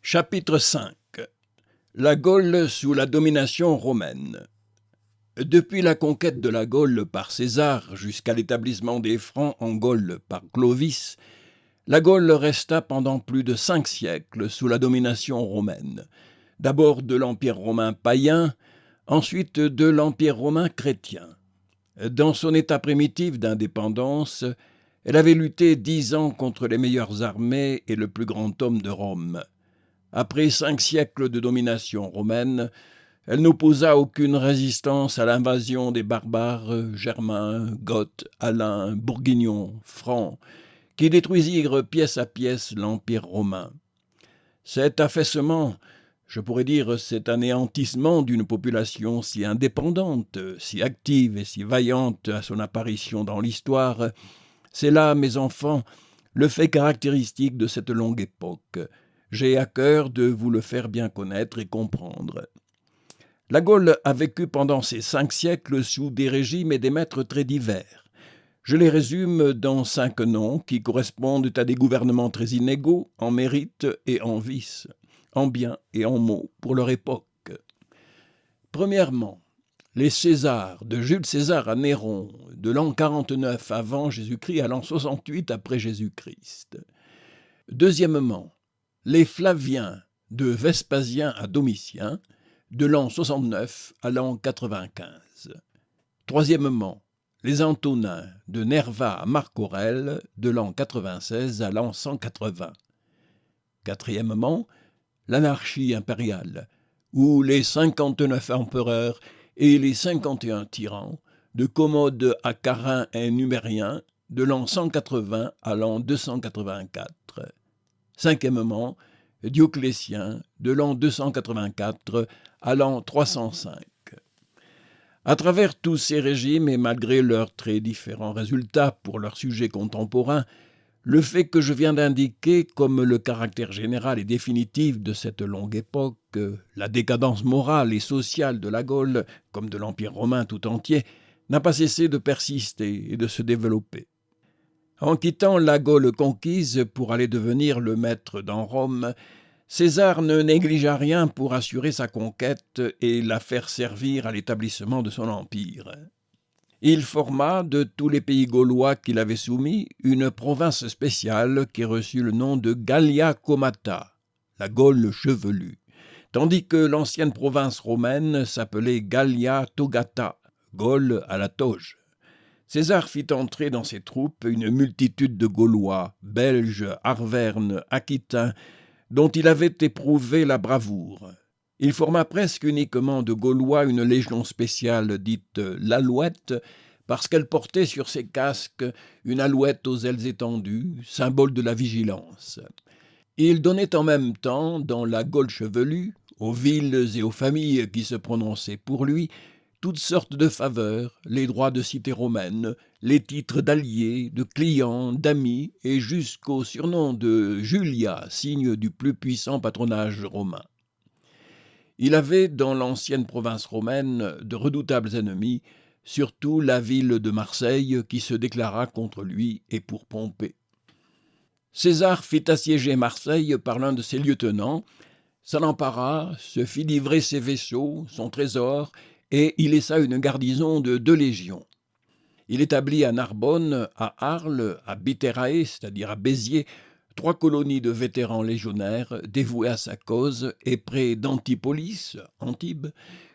Chapitre 5. La Gaule sous la domination romaine. Depuis la conquête de la Gaule par César jusqu'à l'établissement des Francs en Gaule par Clovis, la Gaule resta pendant plus de 5 siècles sous la domination romaine. D'abord de l'Empire romain païen, ensuite de l'Empire romain chrétien. Dans son état primitif d'indépendance, elle avait lutté 10 ans contre les meilleures armées et le plus grand homme de Rome. Après 5 siècles de domination romaine, elle n'opposa aucune résistance à l'invasion des barbares germains, goths, alains, bourguignons, francs, qui détruisirent pièce à pièce l'Empire romain. Cet affaissement, je pourrais dire cet anéantissement d'une population si indépendante, si active et si vaillante à son apparition dans l'histoire, c'est là, mes enfants, le fait caractéristique de cette longue époque. J'ai à cœur de vous le faire bien connaître et comprendre. La Gaule a vécu pendant ces 5 siècles sous des régimes et des maîtres très divers. Je les résume dans 5 noms qui correspondent à des gouvernements très inégaux en mérite et en vice, en bien et en maux pour leur époque. Premièrement, les Césars, de Jules César à Néron, de l'an 49 avant Jésus-Christ à l'an 68 après Jésus-Christ. Deuxièmement, les Flaviens, de Vespasien à Domitien, de l'an 69 à l'an 95. Troisièmement, les Antonins, de Nerva à Marc Aurèle, de l'an 96 à l'an 180. Quatrièmement, l'anarchie impériale, où les 59 empereurs et les 51 tyrans, de Commode à Carin et Numérien, de l'an 180 à l'an 284. Cinquièmement, Dioclétien, de l'an 284 à l'an 305. À travers tous ces régimes et malgré leurs très différents résultats pour leurs sujets contemporains, le fait que je viens d'indiquer comme le caractère général et définitif de cette longue époque, la décadence morale et sociale de la Gaule, comme de l'Empire romain tout entier, n'a pas cessé de persister et de se développer. En quittant la Gaule conquise pour aller devenir le maître dans Rome, César ne négligea rien pour assurer sa conquête et la faire servir à l'établissement de son empire. Il forma de tous les pays gaulois qu'il avait soumis une province spéciale qui reçut le nom de Gallia Comata, la Gaule chevelue, tandis que l'ancienne province romaine s'appelait Gallia Togata, Gaule à la toge. César fit entrer dans ses troupes une multitude de Gaulois, Belges, Arvernes, Aquitains, dont il avait éprouvé la bravoure. Il forma presque uniquement de Gaulois une légion spéciale dite l'Alouette, parce qu'elle portait sur ses casques une alouette aux ailes étendues, symbole de la vigilance. Il donnait en même temps, dans la Gaule chevelue, aux villes et aux familles qui se prononçaient pour lui, toutes sortes de faveurs, les droits de cité romaine, les titres d'alliés, de clients, d'amis, et jusqu'au surnom de Julia, signe du plus puissant patronage romain. Il avait dans l'ancienne province romaine de redoutables ennemis, surtout la ville de Marseille qui se déclara contre lui et pour Pompée. César fit assiéger Marseille par l'un de ses lieutenants, s'en empara, se fit livrer ses vaisseaux, son trésor, et il laissa une garnison de 2 légions. Il établit à Narbonne, à Arles, à Biterae, c'est-à-dire à Béziers, 3 colonies de vétérans légionnaires dévoués à sa cause, et près d'Antipolis, Antibes,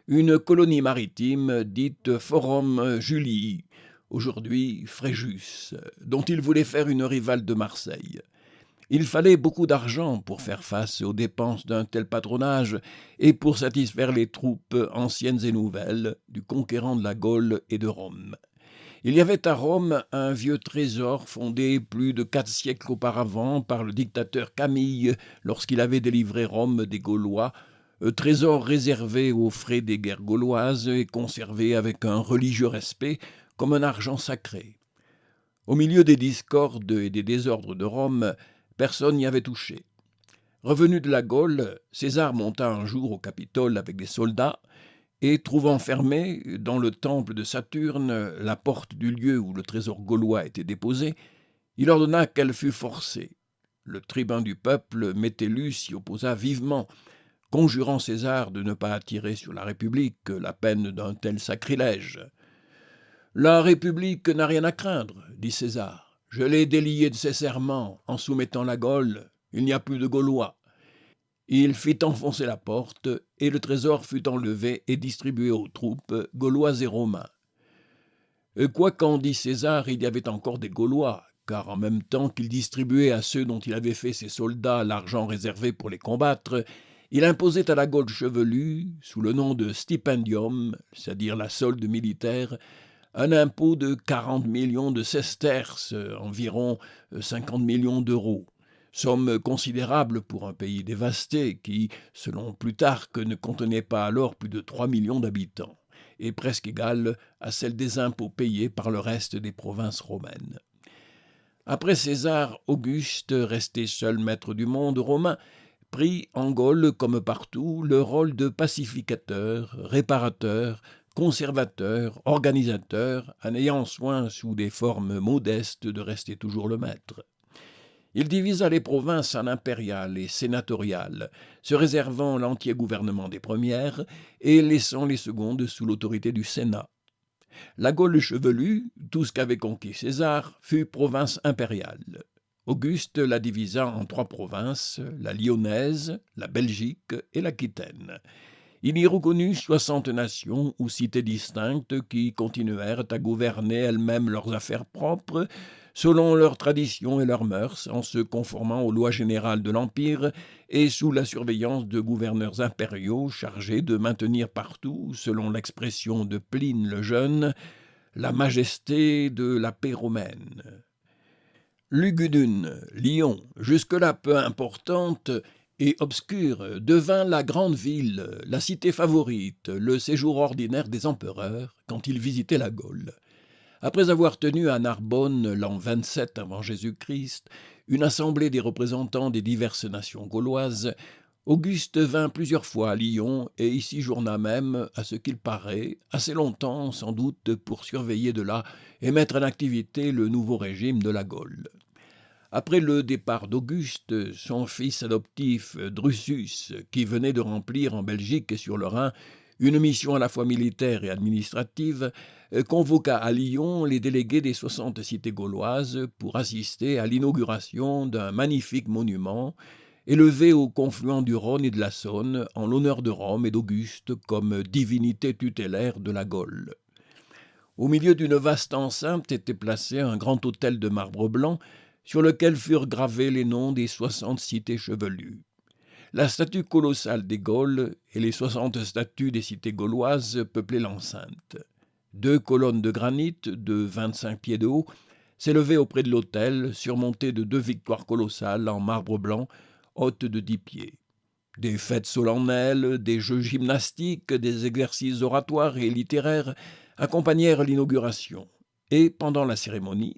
une colonie maritime dite Forum Julii, aujourd'hui Fréjus, dont il voulait faire une rivale de Marseille. Il fallait beaucoup d'argent pour faire face aux dépenses d'un tel patronage et pour satisfaire les troupes anciennes et nouvelles du conquérant de la Gaule et de Rome. Il y avait à Rome un vieux trésor fondé plus de 4 siècles auparavant par le dictateur Camille lorsqu'il avait délivré Rome des Gaulois, trésor réservé aux frais des guerres gauloises et conservé avec un religieux respect comme un argent sacré. Au milieu des discordes et des désordres de Rome, personne n'y avait touché. Revenu de la Gaule, César monta un jour au Capitole avec des soldats et, trouvant fermée, dans le temple de Saturne, la porte du lieu où le trésor gaulois était déposé, il ordonna qu'elle fût forcée. Le tribun du peuple, Métellus, s'y opposa vivement, conjurant César de ne pas attirer sur la République la peine d'un tel sacrilège. « La République n'a rien à craindre, dit César. Je l'ai déliée de ses serments en soumettant la Gaule. Il n'y a plus de Gaulois. » Il fit enfoncer la porte, et le trésor fut enlevé et distribué aux troupes, Gaulois et Romains. Quoi qu'en dit César, il y avait encore des Gaulois, car en même temps qu'il distribuait à ceux dont il avait fait ses soldats l'argent réservé pour les combattre, il imposait à la Gaule chevelue, sous le nom de stipendium, c'est-à-dire la solde militaire, un impôt de 40 millions de sesterces, environ 50 millions d'euros. Somme considérable pour un pays dévasté qui, selon Plutarque, ne contenait pas alors plus de 3 millions d'habitants, et presque égale à celle des impôts payés par le reste des provinces romaines. Après César, Auguste, resté seul maître du monde romain, prit en Gaule, comme partout, le rôle de pacificateur, réparateur, conservateur, organisateur, en ayant soin, sous des formes modestes, de rester toujours le maître. Il divisa les provinces en impériales et sénatoriales, se réservant l'entier gouvernement des premières et laissant les secondes sous l'autorité du Sénat. La Gaule chevelue, tout ce qu'avait conquis César, fut province impériale. Auguste la divisa en 3 provinces, la Lyonnaise, la Belgique et l'Aquitaine. Il y reconnut 60 nations ou cités distinctes qui continuèrent à gouverner elles-mêmes leurs affaires propres, selon leurs traditions et leurs mœurs, en se conformant aux lois générales de l'Empire et sous la surveillance de gouverneurs impériaux chargés de maintenir partout, selon l'expression de Pline le Jeune, la majesté de la paix romaine. Lugudunne, Lyon, jusque-là peu importante et obscure, devint la grande ville, la cité favorite, le séjour ordinaire des empereurs quand ils visitaient la Gaule. Après avoir tenu à Narbonne, l'an 27 avant Jésus-Christ, une assemblée des représentants des diverses nations gauloises, Auguste vint plusieurs fois à Lyon et y séjourna même, à ce qu'il paraît, assez longtemps sans doute pour surveiller de là et mettre en activité le nouveau régime de la Gaule. Après le départ d'Auguste, son fils adoptif Drusus, qui venait de remplir en Belgique et sur le Rhin une mission à la fois militaire et administrative, convoqua à Lyon les délégués des 60 cités gauloises pour assister à l'inauguration d'un magnifique monument élevé au confluent du Rhône et de la Saône en l'honneur de Rome et d'Auguste comme divinité tutélaire de la Gaule. Au milieu d'une vaste enceinte était placé un grand autel de marbre blanc sur lequel furent gravés les noms des 60 cités chevelues. La statue colossale des Gaules et les 60 statues des cités gauloises peuplaient l'enceinte. 2 colonnes de granit de 25 pieds de haut s'élevaient auprès de l'autel, surmontées de 2 victoires colossales en marbre blanc, hautes de 10 pieds. Des fêtes solennelles, des jeux gymnastiques, des exercices oratoires et littéraires accompagnèrent l'inauguration. Et pendant la cérémonie,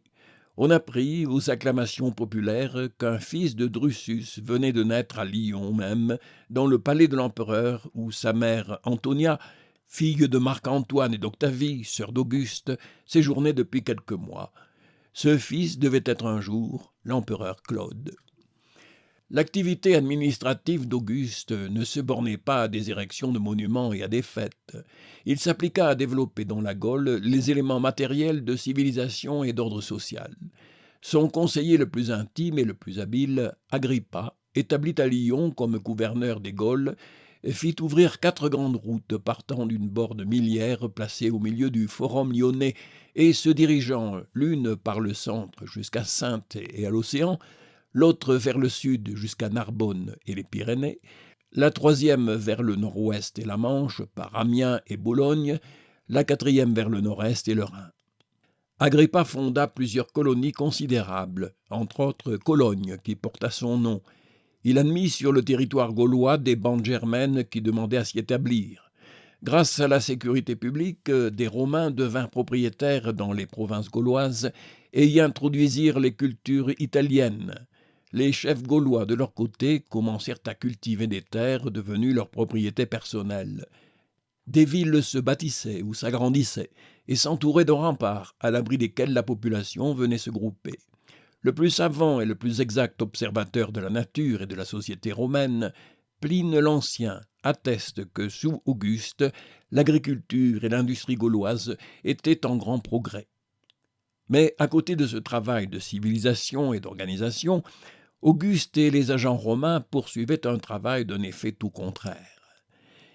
on apprit aux acclamations populaires qu'un fils de Drusus venait de naître à Lyon même, dans le palais de l'empereur, où sa mère Antonia, fille de Marc-Antoine et d'Octavie, sœur d'Auguste, séjournait depuis quelques mois. Ce fils devait être un jour l'empereur Claude. L'activité administrative d'Auguste ne se bornait pas à des érections de monuments et à des fêtes. Il s'appliqua à développer dans la Gaule les éléments matériels de civilisation et d'ordre social. Son conseiller le plus intime et le plus habile, Agrippa, établi à Lyon comme gouverneur des Gaules, fit ouvrir 4 grandes routes partant d'une borne miliaire placée au milieu du forum lyonnais et se dirigeant l'une par le centre jusqu'à Saintes et à l'océan, l'autre vers le sud jusqu'à Narbonne et les Pyrénées, la 3e vers le nord-ouest et la Manche par Amiens et Bologne, la 4e vers le nord-est et le Rhin. Agrippa fonda plusieurs colonies considérables, entre autres Cologne qui porta son nom. Il admit sur le territoire gaulois des bandes germaines qui demandaient à s'y établir. Grâce à la sécurité publique, des Romains devinrent propriétaires dans les provinces gauloises et y introduisirent les cultures italiennes. Les chefs gaulois, de leur côté, commencèrent à cultiver des terres devenues leur propriété personnelle. Des villes se bâtissaient ou s'agrandissaient et s'entouraient de remparts à l'abri desquels la population venait se grouper. Le plus savant et le plus exact observateur de la nature et de la société romaine, Pline l'Ancien atteste que sous Auguste, l'agriculture et l'industrie gauloise étaient en grand progrès. Mais à côté de ce travail de civilisation et d'organisation, Auguste et les agents romains poursuivaient un travail d'un effet tout contraire.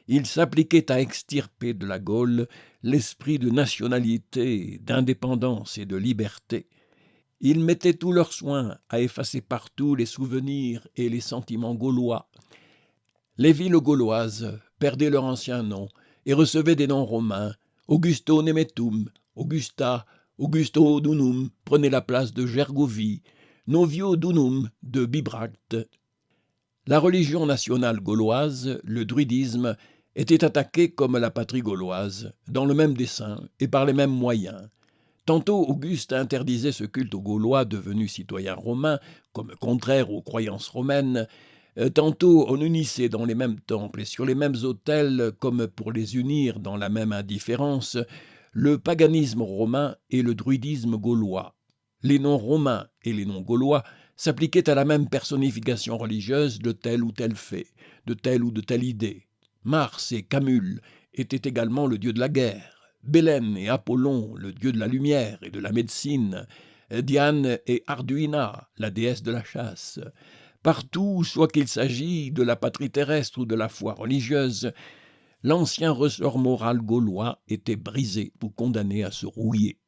Ils s'appliquaient à extirper de la Gaule l'esprit de nationalité, d'indépendance et de liberté. Ils mettaient tous leurs soins à effacer partout les souvenirs et les sentiments gaulois. Les villes gauloises perdaient leur ancien nom et recevaient des noms romains. Augusto Nemetum, Augusta, Augusto Dunum prenait la place de Gergovie, Novio Dunum de Bibracte. La religion nationale gauloise, le druidisme, était attaquée comme la patrie gauloise, dans le même dessein et par les mêmes moyens. Tantôt Auguste interdisait ce culte aux Gaulois devenus citoyens romains, comme contraire aux croyances romaines. Tantôt on unissait dans les mêmes temples et sur les mêmes autels, comme pour les unir dans la même indifférence, le paganisme romain et le druidisme gaulois. Les noms romains et les noms gaulois s'appliquaient à la même personnification religieuse de tel ou tel fait, de telle ou de telle idée. Mars et Camule étaient également le dieu de la guerre. Bélène et Apollon, le dieu de la lumière et de la médecine, Diane et Arduina, la déesse de la chasse. Partout, soit qu'il s'agisse de la patrie terrestre ou de la foi religieuse, l'ancien ressort moral gaulois était brisé ou condamné à se rouiller,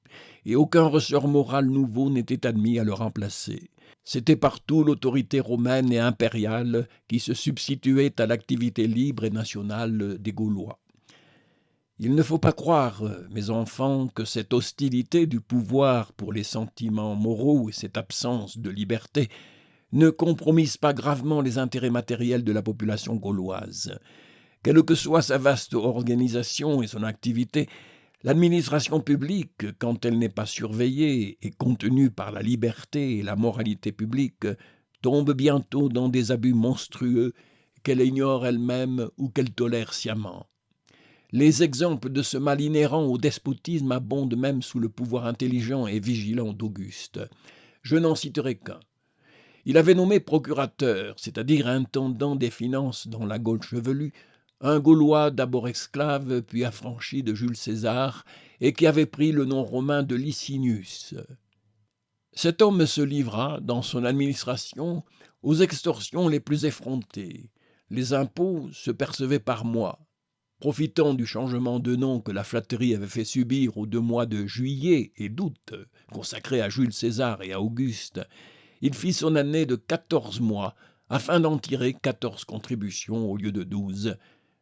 et aucun ressort moral nouveau n'était admis à le remplacer. C'était partout l'autorité romaine et impériale qui se substituait à l'activité libre et nationale des Gaulois. Il ne faut pas croire, mes enfants, que cette hostilité du pouvoir pour les sentiments moraux et cette absence de liberté ne compromisent pas gravement les intérêts matériels de la population gauloise. Quelle que soit sa vaste organisation et son activité, l'administration publique, quand elle n'est pas surveillée et contenue par la liberté et la moralité publique, tombe bientôt dans des abus monstrueux qu'elle ignore elle-même ou qu'elle tolère sciemment. Les exemples de ce mal inhérent au despotisme abondent même sous le pouvoir intelligent et vigilant d'Auguste. Je n'en citerai qu'un. Il avait nommé procurateur, c'est-à-dire intendant des finances dans la Gaule chevelue, un Gaulois d'abord esclave, puis affranchi de Jules César, et qui avait pris le nom romain de Licinius. Cet homme se livra, dans son administration, aux extorsions les plus effrontées. Les impôts se percevaient par mois. Profitant du changement de nom que la flatterie avait fait subir aux 2 mois de juillet et d'août, consacrés à Jules César et à Auguste, il fit son année de 14 mois, afin d'en tirer 14 contributions au lieu de 12.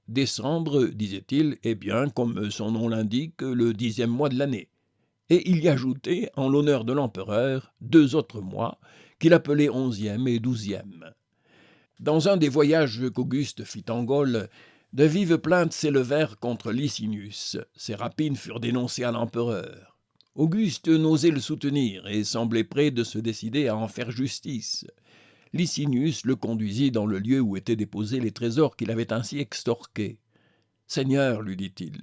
Décembre, disait-il, est bien, comme son nom l'indique, le 10e mois de l'année. Et il y ajoutait, en l'honneur de l'empereur, 2 autres mois, qu'il appelait 11e et 12e. Dans un des voyages qu'Auguste fit en Gaule, de vives plaintes s'élevèrent contre Licinius. Ses rapines furent dénoncées à l'empereur. Auguste n'osait le soutenir et semblait prêt de se décider à en faire justice. Licinius le conduisit dans le lieu où étaient déposés les trésors qu'il avait ainsi extorqués. « Seigneur, lui dit-il,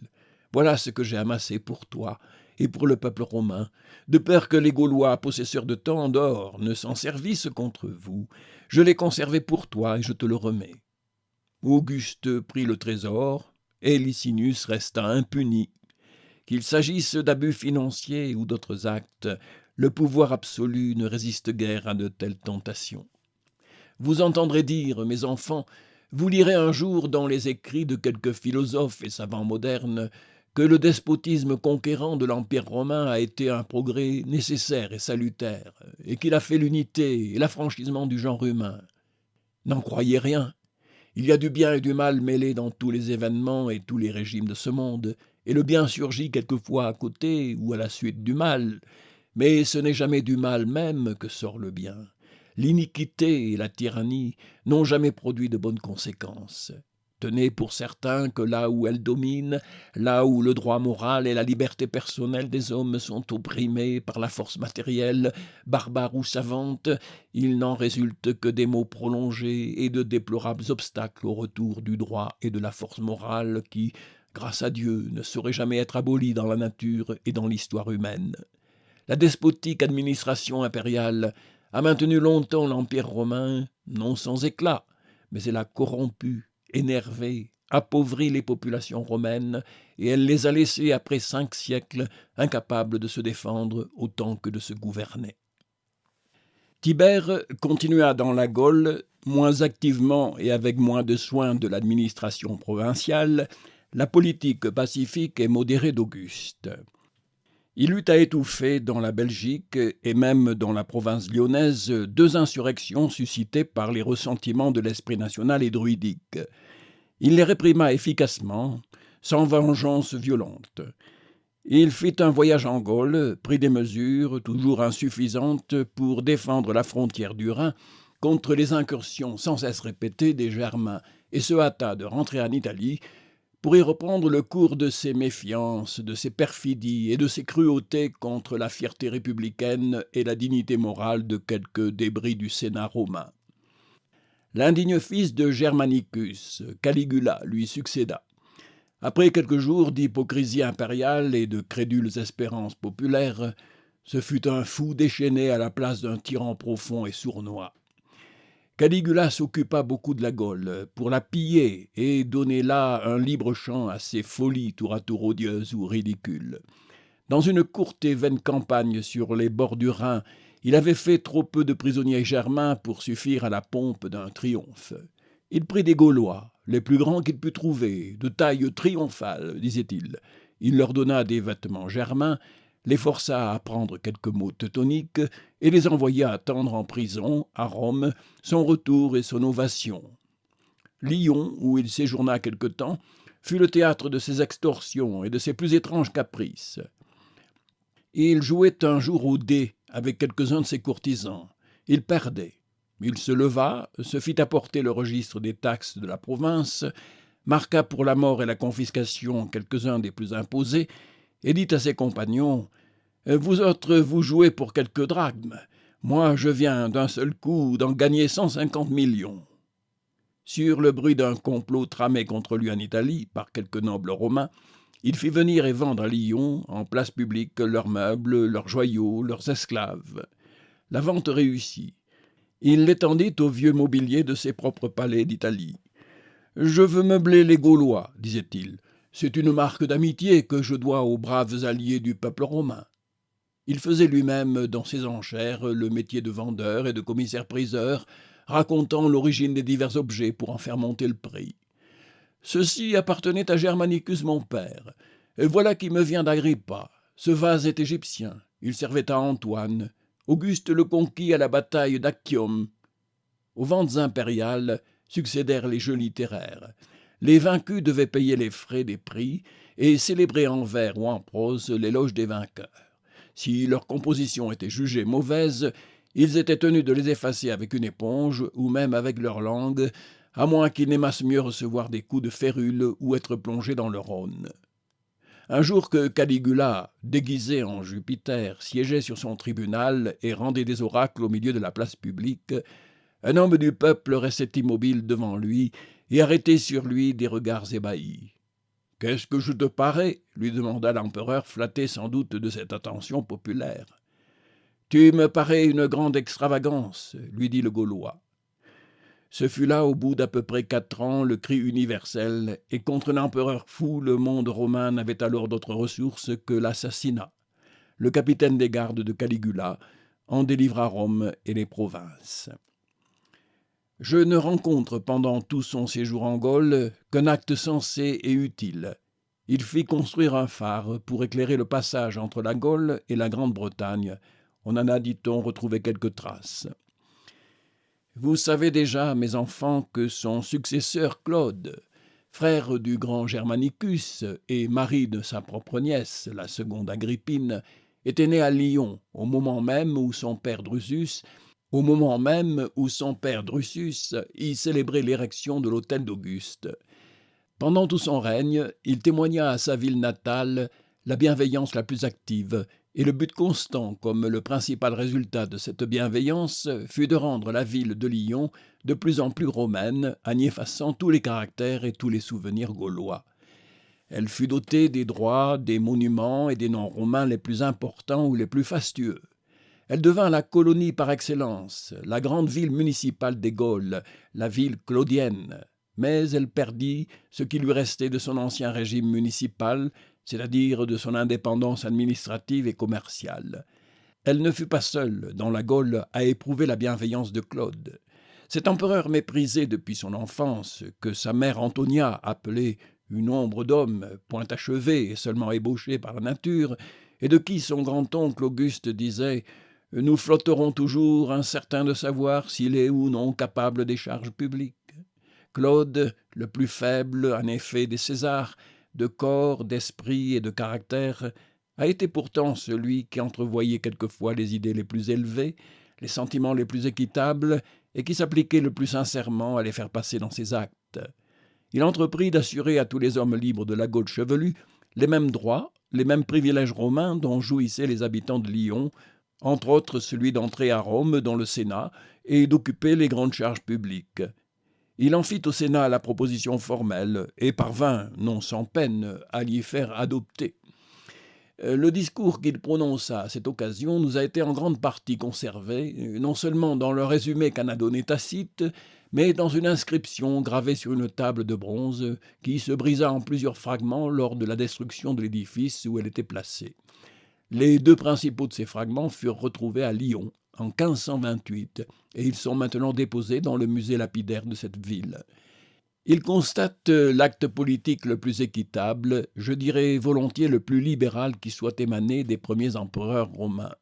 voilà ce que j'ai amassé pour toi et pour le peuple romain, de peur que les Gaulois, possesseurs de tant d'or, ne s'en servissent contre vous. Je l'ai conservé pour toi et je te le remets. » Auguste prit le trésor, et Licinius resta impuni. Qu'il s'agisse d'abus financiers ou d'autres actes, le pouvoir absolu ne résiste guère à de telles tentations. Vous entendrez dire, mes enfants, vous lirez un jour dans les écrits de quelques philosophes et savants modernes que le despotisme conquérant de l'Empire romain a été un progrès nécessaire et salutaire, et qu'il a fait l'unité et l'affranchissement du genre humain. N'en croyez rien. Il y a du bien et du mal mêlés dans tous les événements et tous les régimes de ce monde, et le bien surgit quelquefois à côté ou à la suite du mal, mais ce n'est jamais du mal même que sort le bien. L'iniquité et la tyrannie n'ont jamais produit de bonnes conséquences. Tenez pour certain que là où elles dominent, là où le droit moral et la liberté personnelle des hommes sont opprimés par la force matérielle, barbare ou savante, il n'en résulte que des maux prolongés et de déplorables obstacles au retour du droit et de la force morale qui, grâce à Dieu, ne sauraient jamais être abolis dans la nature et dans l'histoire humaine. La despotique administration impériale a maintenu longtemps l'Empire romain, non sans éclat, mais elle a corrompu, énervé, appauvri les populations romaines, et elle les a laissées après 5 siècles incapables de se défendre autant que de se gouverner. Tibère continua dans la Gaule, moins activement et avec moins de soin de l'administration provinciale, la politique pacifique et modérée d'Auguste. Il eut à étouffer dans la Belgique et même dans la province lyonnaise 2 insurrections suscitées par les ressentiments de l'esprit national et druidique. Il les réprima efficacement, sans vengeance violente. Il fit un voyage en Gaule, prit des mesures, toujours insuffisantes, pour défendre la frontière du Rhin contre les incursions sans cesse répétées des Germains et se hâta de rentrer en Italie pour y reprendre le cours de ses méfiances, de ses perfidies et de ses cruautés contre la fierté républicaine et la dignité morale de quelques débris du Sénat romain. L'indigne fils de Germanicus, Caligula, lui succéda. Après quelques jours d'hypocrisie impériale et de crédules espérances populaires, ce fut un fou déchaîné à la place d'un tyran profond et sournois. Caligula s'occupa beaucoup de la Gaule pour la piller et donner là un libre champ à ses folies tour à tour odieuses ou ridicules. Dans une courte et vaine campagne sur les bords du Rhin, il avait fait trop peu de prisonniers germains pour suffire à la pompe d'un triomphe. Il prit des Gaulois, les plus grands qu'il put trouver, de taille triomphale, disait-il. Il leur donna des vêtements germains, les força à apprendre quelques mots teutoniques et les envoya attendre en prison, à Rome, son retour et son ovation. Lyon, où il séjourna quelque temps, fut le théâtre de ses extorsions et de ses plus étranges caprices. Il jouait un jour aux dés avec quelques-uns de ses courtisans. Il perdait. Il se leva, se fit apporter le registre des taxes de la province, marqua pour la mort et la confiscation quelques-uns des plus imposés, et dit à ses compagnons « Vous autres, vous jouez pour quelques drachmes. Moi, je viens d'un seul coup d'en gagner 150 millions. » Sur le bruit d'un complot tramé contre lui en Italie par quelques nobles romains, il fit venir et vendre à Lyon, en place publique, leurs meubles, leurs joyaux, leurs esclaves. La vente réussit. Il l'étendit au vieux mobilier de ses propres palais d'Italie. « Je veux meubler les Gaulois, disait-il. C'est une marque d'amitié que je dois aux braves alliés du peuple romain. » Il faisait lui-même dans ses enchères le métier de vendeur et de commissaire-priseur, racontant l'origine des divers objets pour en faire monter le prix. « Ceci appartenait à Germanicus mon père. Et voilà qui me vient d'Agrippa. Ce vase est égyptien. Il servait à Antoine. Auguste le conquit à la bataille d'Actium. » Aux ventes impériales succédèrent les jeux littéraires. Les vaincus devaient payer les frais des prix et célébrer en vers ou en prose l'éloge des vainqueurs. Si leur composition était jugée mauvaise, ils étaient tenus de les effacer avec une éponge ou même avec leur langue, à moins qu'ils n'aimassent mieux recevoir des coups de férule ou être plongés dans le Rhône. Un jour que Caligula, déguisé en Jupiter, siégeait sur son tribunal et rendait des oracles au milieu de la place publique, un homme du peuple restait immobile devant lui et arrêtait sur lui des regards ébahis. « Qu'est-ce que je te parais ?» lui demanda l'empereur, flatté sans doute de cette attention populaire. « Tu me parais une grande extravagance, » lui dit le Gaulois. Ce fut là, au bout d'à peu près 4 ans, le cri universel, et contre l'empereur fou, le monde romain n'avait alors d'autre ressource que l'assassinat. Le capitaine des gardes de Caligula en délivra Rome et les provinces. Je ne rencontre pendant tout son séjour en Gaule qu'un acte sensé et utile. Il fit construire un phare pour éclairer le passage entre la Gaule et la Grande-Bretagne. On en a, dit-on, retrouvé quelques traces. Vous savez déjà, mes enfants, que son successeur Claude, frère du grand Germanicus et mari de sa propre nièce, la seconde Agrippine, était né à Lyon au moment même où son père Drusus y célébrait l'érection de l'autel d'Auguste. Pendant tout son règne, il témoigna à sa ville natale la bienveillance la plus active, et le but constant, comme le principal résultat de cette bienveillance, fut de rendre la ville de Lyon de plus en plus romaine, en y effaçant tous les caractères et tous les souvenirs gaulois. Elle fut dotée des droits, des monuments et des noms romains les plus importants ou les plus fastueux. Elle devint la colonie par excellence, la grande ville municipale des Gaules, la ville claudienne. Mais elle perdit ce qui lui restait de son ancien régime municipal, c'est-à-dire de son indépendance administrative et commerciale. Elle ne fut pas seule, dans la Gaule, à éprouver la bienveillance de Claude. Cet empereur méprisé depuis son enfance, que sa mère Antonia appelait une ombre d'homme, point achevée et seulement ébauchée par la nature, et de qui son grand-oncle Auguste disait « Nous flotterons toujours, incertains de savoir s'il est ou non capable des charges publiques ». Claude, le plus faible, en effet, des Césars, de corps, d'esprit et de caractère, a été pourtant celui qui entrevoyait quelquefois les idées les plus élevées, les sentiments les plus équitables, et qui s'appliquait le plus sincèrement à les faire passer dans ses actes. Il entreprit d'assurer à tous les hommes libres de la Gaule chevelue les mêmes droits, les mêmes privilèges romains dont jouissaient les habitants de Lyon, entre autres celui d'entrer à Rome dans le Sénat et d'occuper les grandes charges publiques. Il en fit au Sénat la proposition formelle et parvint, non sans peine, à l'y faire adopter. Le discours qu'il prononça à cette occasion nous a été en grande partie conservé, non seulement dans le résumé qu'en a donné Tacite, mais dans une inscription gravée sur une table de bronze qui se brisa en plusieurs fragments lors de la destruction de l'édifice où elle était placée. Les deux principaux de ces fragments furent retrouvés à Lyon en 1528 et ils sont maintenant déposés dans le musée lapidaire de cette ville. Ils constatent l'acte politique le plus équitable, je dirais volontiers le plus libéral qui soit émané des premiers empereurs romains.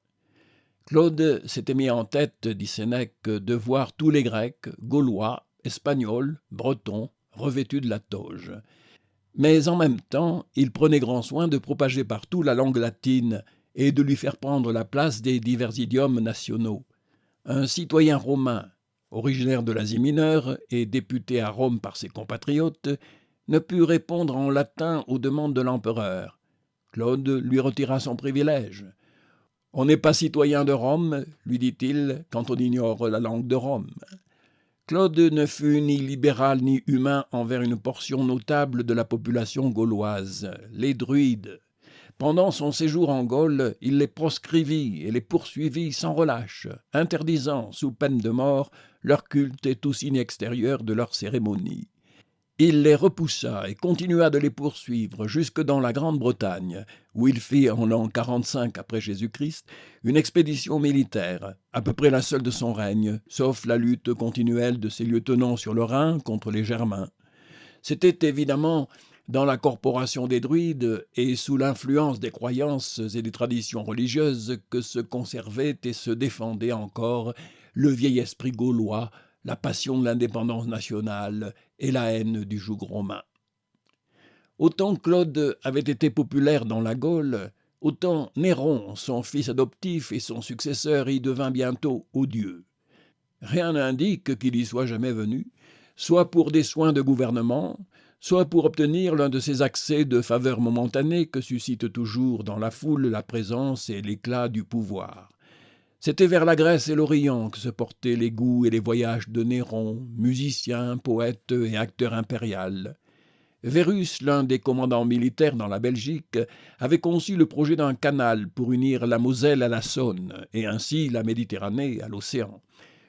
Claude s'était mis en tête, dit Sénèque, de voir tous les Grecs, Gaulois, Espagnols, Bretons, revêtus de la toge. Mais en même temps, il prenait grand soin de propager partout la langue latine et de lui faire prendre la place des divers idiomes nationaux. Un citoyen romain, originaire de l'Asie mineure et député à Rome par ses compatriotes, ne put répondre en latin aux demandes de l'empereur. Claude lui retira son privilège. « On n'est pas citoyen de Rome, lui dit-il, quand on ignore la langue de Rome. » Claude ne fut ni libéral ni humain envers une portion notable de la population gauloise, les druides. Pendant son séjour en Gaule, il les proscrivit et les poursuivit sans relâche, interdisant, sous peine de mort, leur culte et tout signe extérieur de leurs cérémonies. Il les repoussa et continua de les poursuivre jusque dans la Grande-Bretagne, où il fit en l'an 45 après Jésus-Christ une expédition militaire, à peu près la seule de son règne, sauf la lutte continuelle de ses lieutenants sur le Rhin contre les Germains. C'était évidemment dans la corporation des druides et sous l'influence des croyances et des traditions religieuses que se conservait et se défendait encore le vieil esprit gaulois, la passion de l'indépendance nationale et la haine du joug romain. Autant Claude avait été populaire dans la Gaule, autant Néron, son fils adoptif et son successeur, y devint bientôt odieux. Rien n'indique qu'il y soit jamais venu, soit pour des soins de gouvernement, soit pour obtenir l'un de ces accès de faveur momentanée que suscite toujours dans la foule la présence et l'éclat du pouvoir. C'était vers la Grèce et l'Orient que se portaient les goûts et les voyages de Néron, musicien, poète et acteur impérial. Verus, l'un des commandants militaires dans la Belgique, avait conçu le projet d'un canal pour unir la Moselle à la Saône, et ainsi la Méditerranée à l'océan.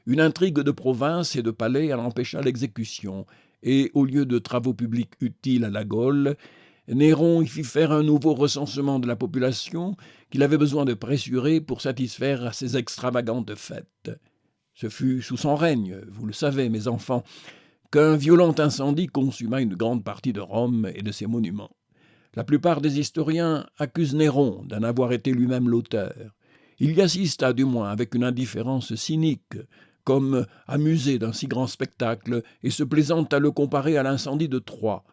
Une intrigue de province et de palais en empêcha l'exécution, et au lieu de travaux publics utiles à la Gaule, Néron y fit faire un nouveau recensement de la population qu'il avait besoin de pressurer pour satisfaire à ses extravagantes fêtes. Ce fut sous son règne, vous le savez, mes enfants, qu'un violent incendie consuma une grande partie de Rome et de ses monuments. La plupart des historiens accusent Néron d'en avoir été lui-même l'auteur. Il y assista du moins avec une indifférence cynique, comme amusé d'un si grand spectacle et se plaisant à le comparer à l'incendie de Troie.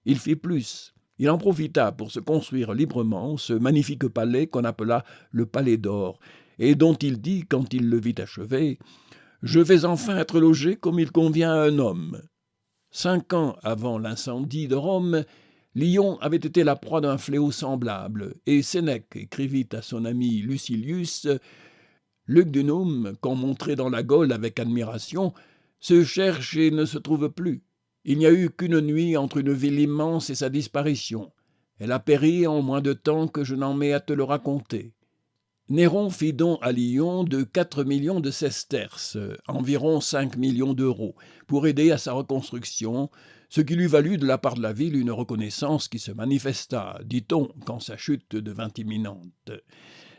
Il fit plus. Il en profita pour se construire librement ce magnifique palais qu'on appela le Palais d'Or, et dont il dit, quand il le vit achevé, « Je vais enfin être logé comme il convient à un homme ». 5 ans avant l'incendie de Rome, Lyon avait été la proie d'un fléau semblable, et Sénèque écrivit à son ami Lucilius « Lugdunum, qu'on montrait dans la Gaule avec admiration, se cherche et ne se trouve plus. Il n'y a eu qu'une nuit entre une ville immense et sa disparition. Elle a péri en moins de temps que je n'en mets à te le raconter. » Néron fit don à Lyon de 4 millions de sesterces, environ 5 millions d'euros, pour aider à sa reconstruction, ce qui lui valut de la part de la ville une reconnaissance qui se manifesta, dit-on, quand sa chute devint imminente.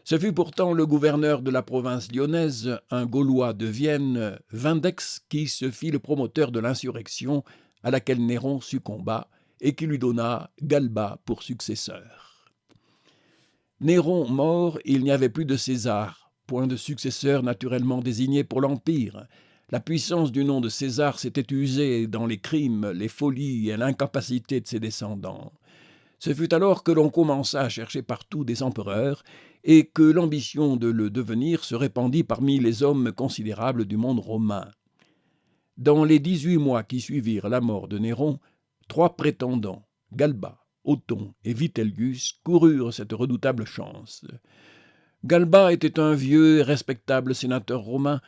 Ce fut pourtant le gouverneur de la province lyonnaise, un Gaulois de Vienne, Vindex, qui se fit le promoteur de l'insurrection à laquelle Néron succomba et qui lui donna Galba pour successeur. Néron mort, il n'y avait plus de César, point de successeur naturellement désigné pour l'Empire. La puissance du nom de César s'était usée dans les crimes, les folies et l'incapacité de ses descendants. Ce fut alors que l'on commença à chercher partout des empereurs et que l'ambition de le devenir se répandit parmi les hommes considérables du monde romain. Dans les 18 mois qui suivirent la mort de Néron, 3 prétendants, Galba, Othon et Vitellius, coururent cette redoutable chance. Galba était un vieux et respectable sénateur romain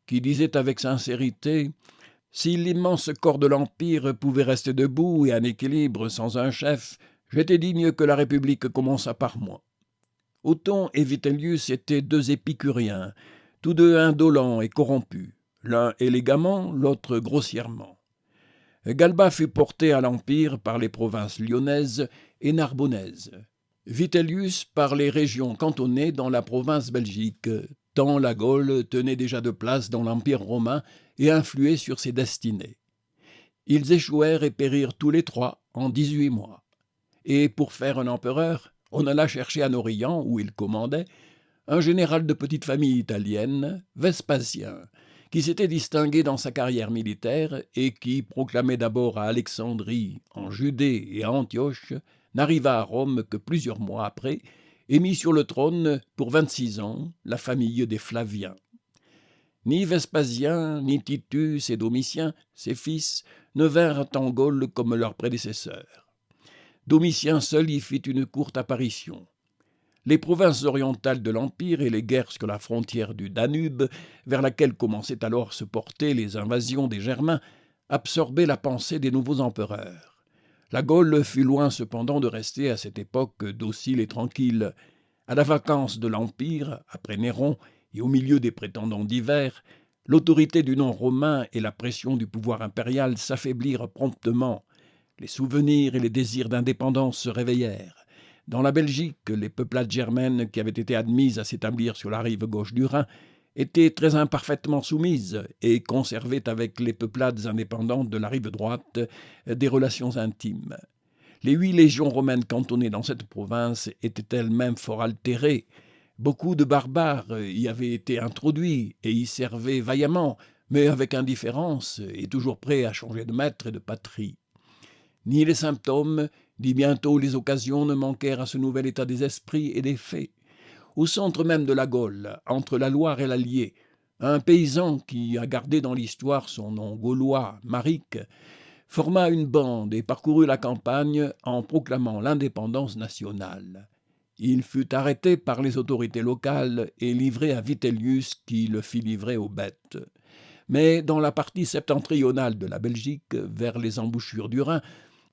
qui disait avec sincérité « Si l'immense corps de l'Empire pouvait rester debout et en équilibre sans un chef, j'étais digne que la République commençât par moi. » Othon et Vitellius étaient 2 épicuriens, tous 2 indolents et corrompus, l'un élégamment, l'autre grossièrement. Galba fut porté à l'Empire par les provinces lyonnaises et narbonnaises, Vitellius par les régions cantonnées dans la province belgique, tant la Gaule tenait déjà de place dans l'Empire romain et influait sur ses destinées. Ils échouèrent et périrent tous les 3 en 18 mois. Et pour faire un empereur, on alla chercher en Orient, où il commandait, un général de petite famille italienne, Vespasien, qui s'était distingué dans sa carrière militaire et qui, proclamé d'abord à Alexandrie, en Judée et à Antioche, n'arriva à Rome que plusieurs mois après et mit sur le trône, pour 26 ans, la famille des Flaviens. Ni Vespasien, ni Titus et Domitien, ses fils, ne vinrent en Gaule comme leurs prédécesseurs. Domitien seul y fit une courte apparition. Les provinces orientales de l'Empire et les guerres sur la frontière du Danube, vers laquelle commençaient alors à se porter les invasions des Germains, absorbaient la pensée des nouveaux empereurs. La Gaule fut loin cependant de rester à cette époque docile et tranquille. À la vacance de l'Empire, après Néron, et au milieu des prétendants divers, l'autorité du nom romain et la pression du pouvoir impérial s'affaiblirent promptement. Les souvenirs et les désirs d'indépendance se réveillèrent. Dans la Belgique, les peuplades germaines qui avaient été admises à s'établir sur la rive gauche du Rhin étaient très imparfaitement soumises et conservaient avec les peuplades indépendantes de la rive droite des relations intimes. Les 8 légions romaines cantonnées dans cette province étaient elles-mêmes fort altérées. Beaucoup de barbares y avaient été introduits et y servaient vaillamment, mais avec indifférence et toujours prêts à changer de maître et de patrie. Ni les symptômes, ni bientôt les occasions ne manquèrent à ce nouvel état des esprits et des faits. Au centre même de la Gaule, entre la Loire et l'Allier, un paysan qui a gardé dans l'histoire son nom gaulois, Maric, forma une bande et parcourut la campagne en proclamant l'indépendance nationale. Il fut arrêté par les autorités locales et livré à Vitellius qui le fit livrer aux bêtes. Mais dans la partie septentrionale de la Belgique, vers les embouchures du Rhin,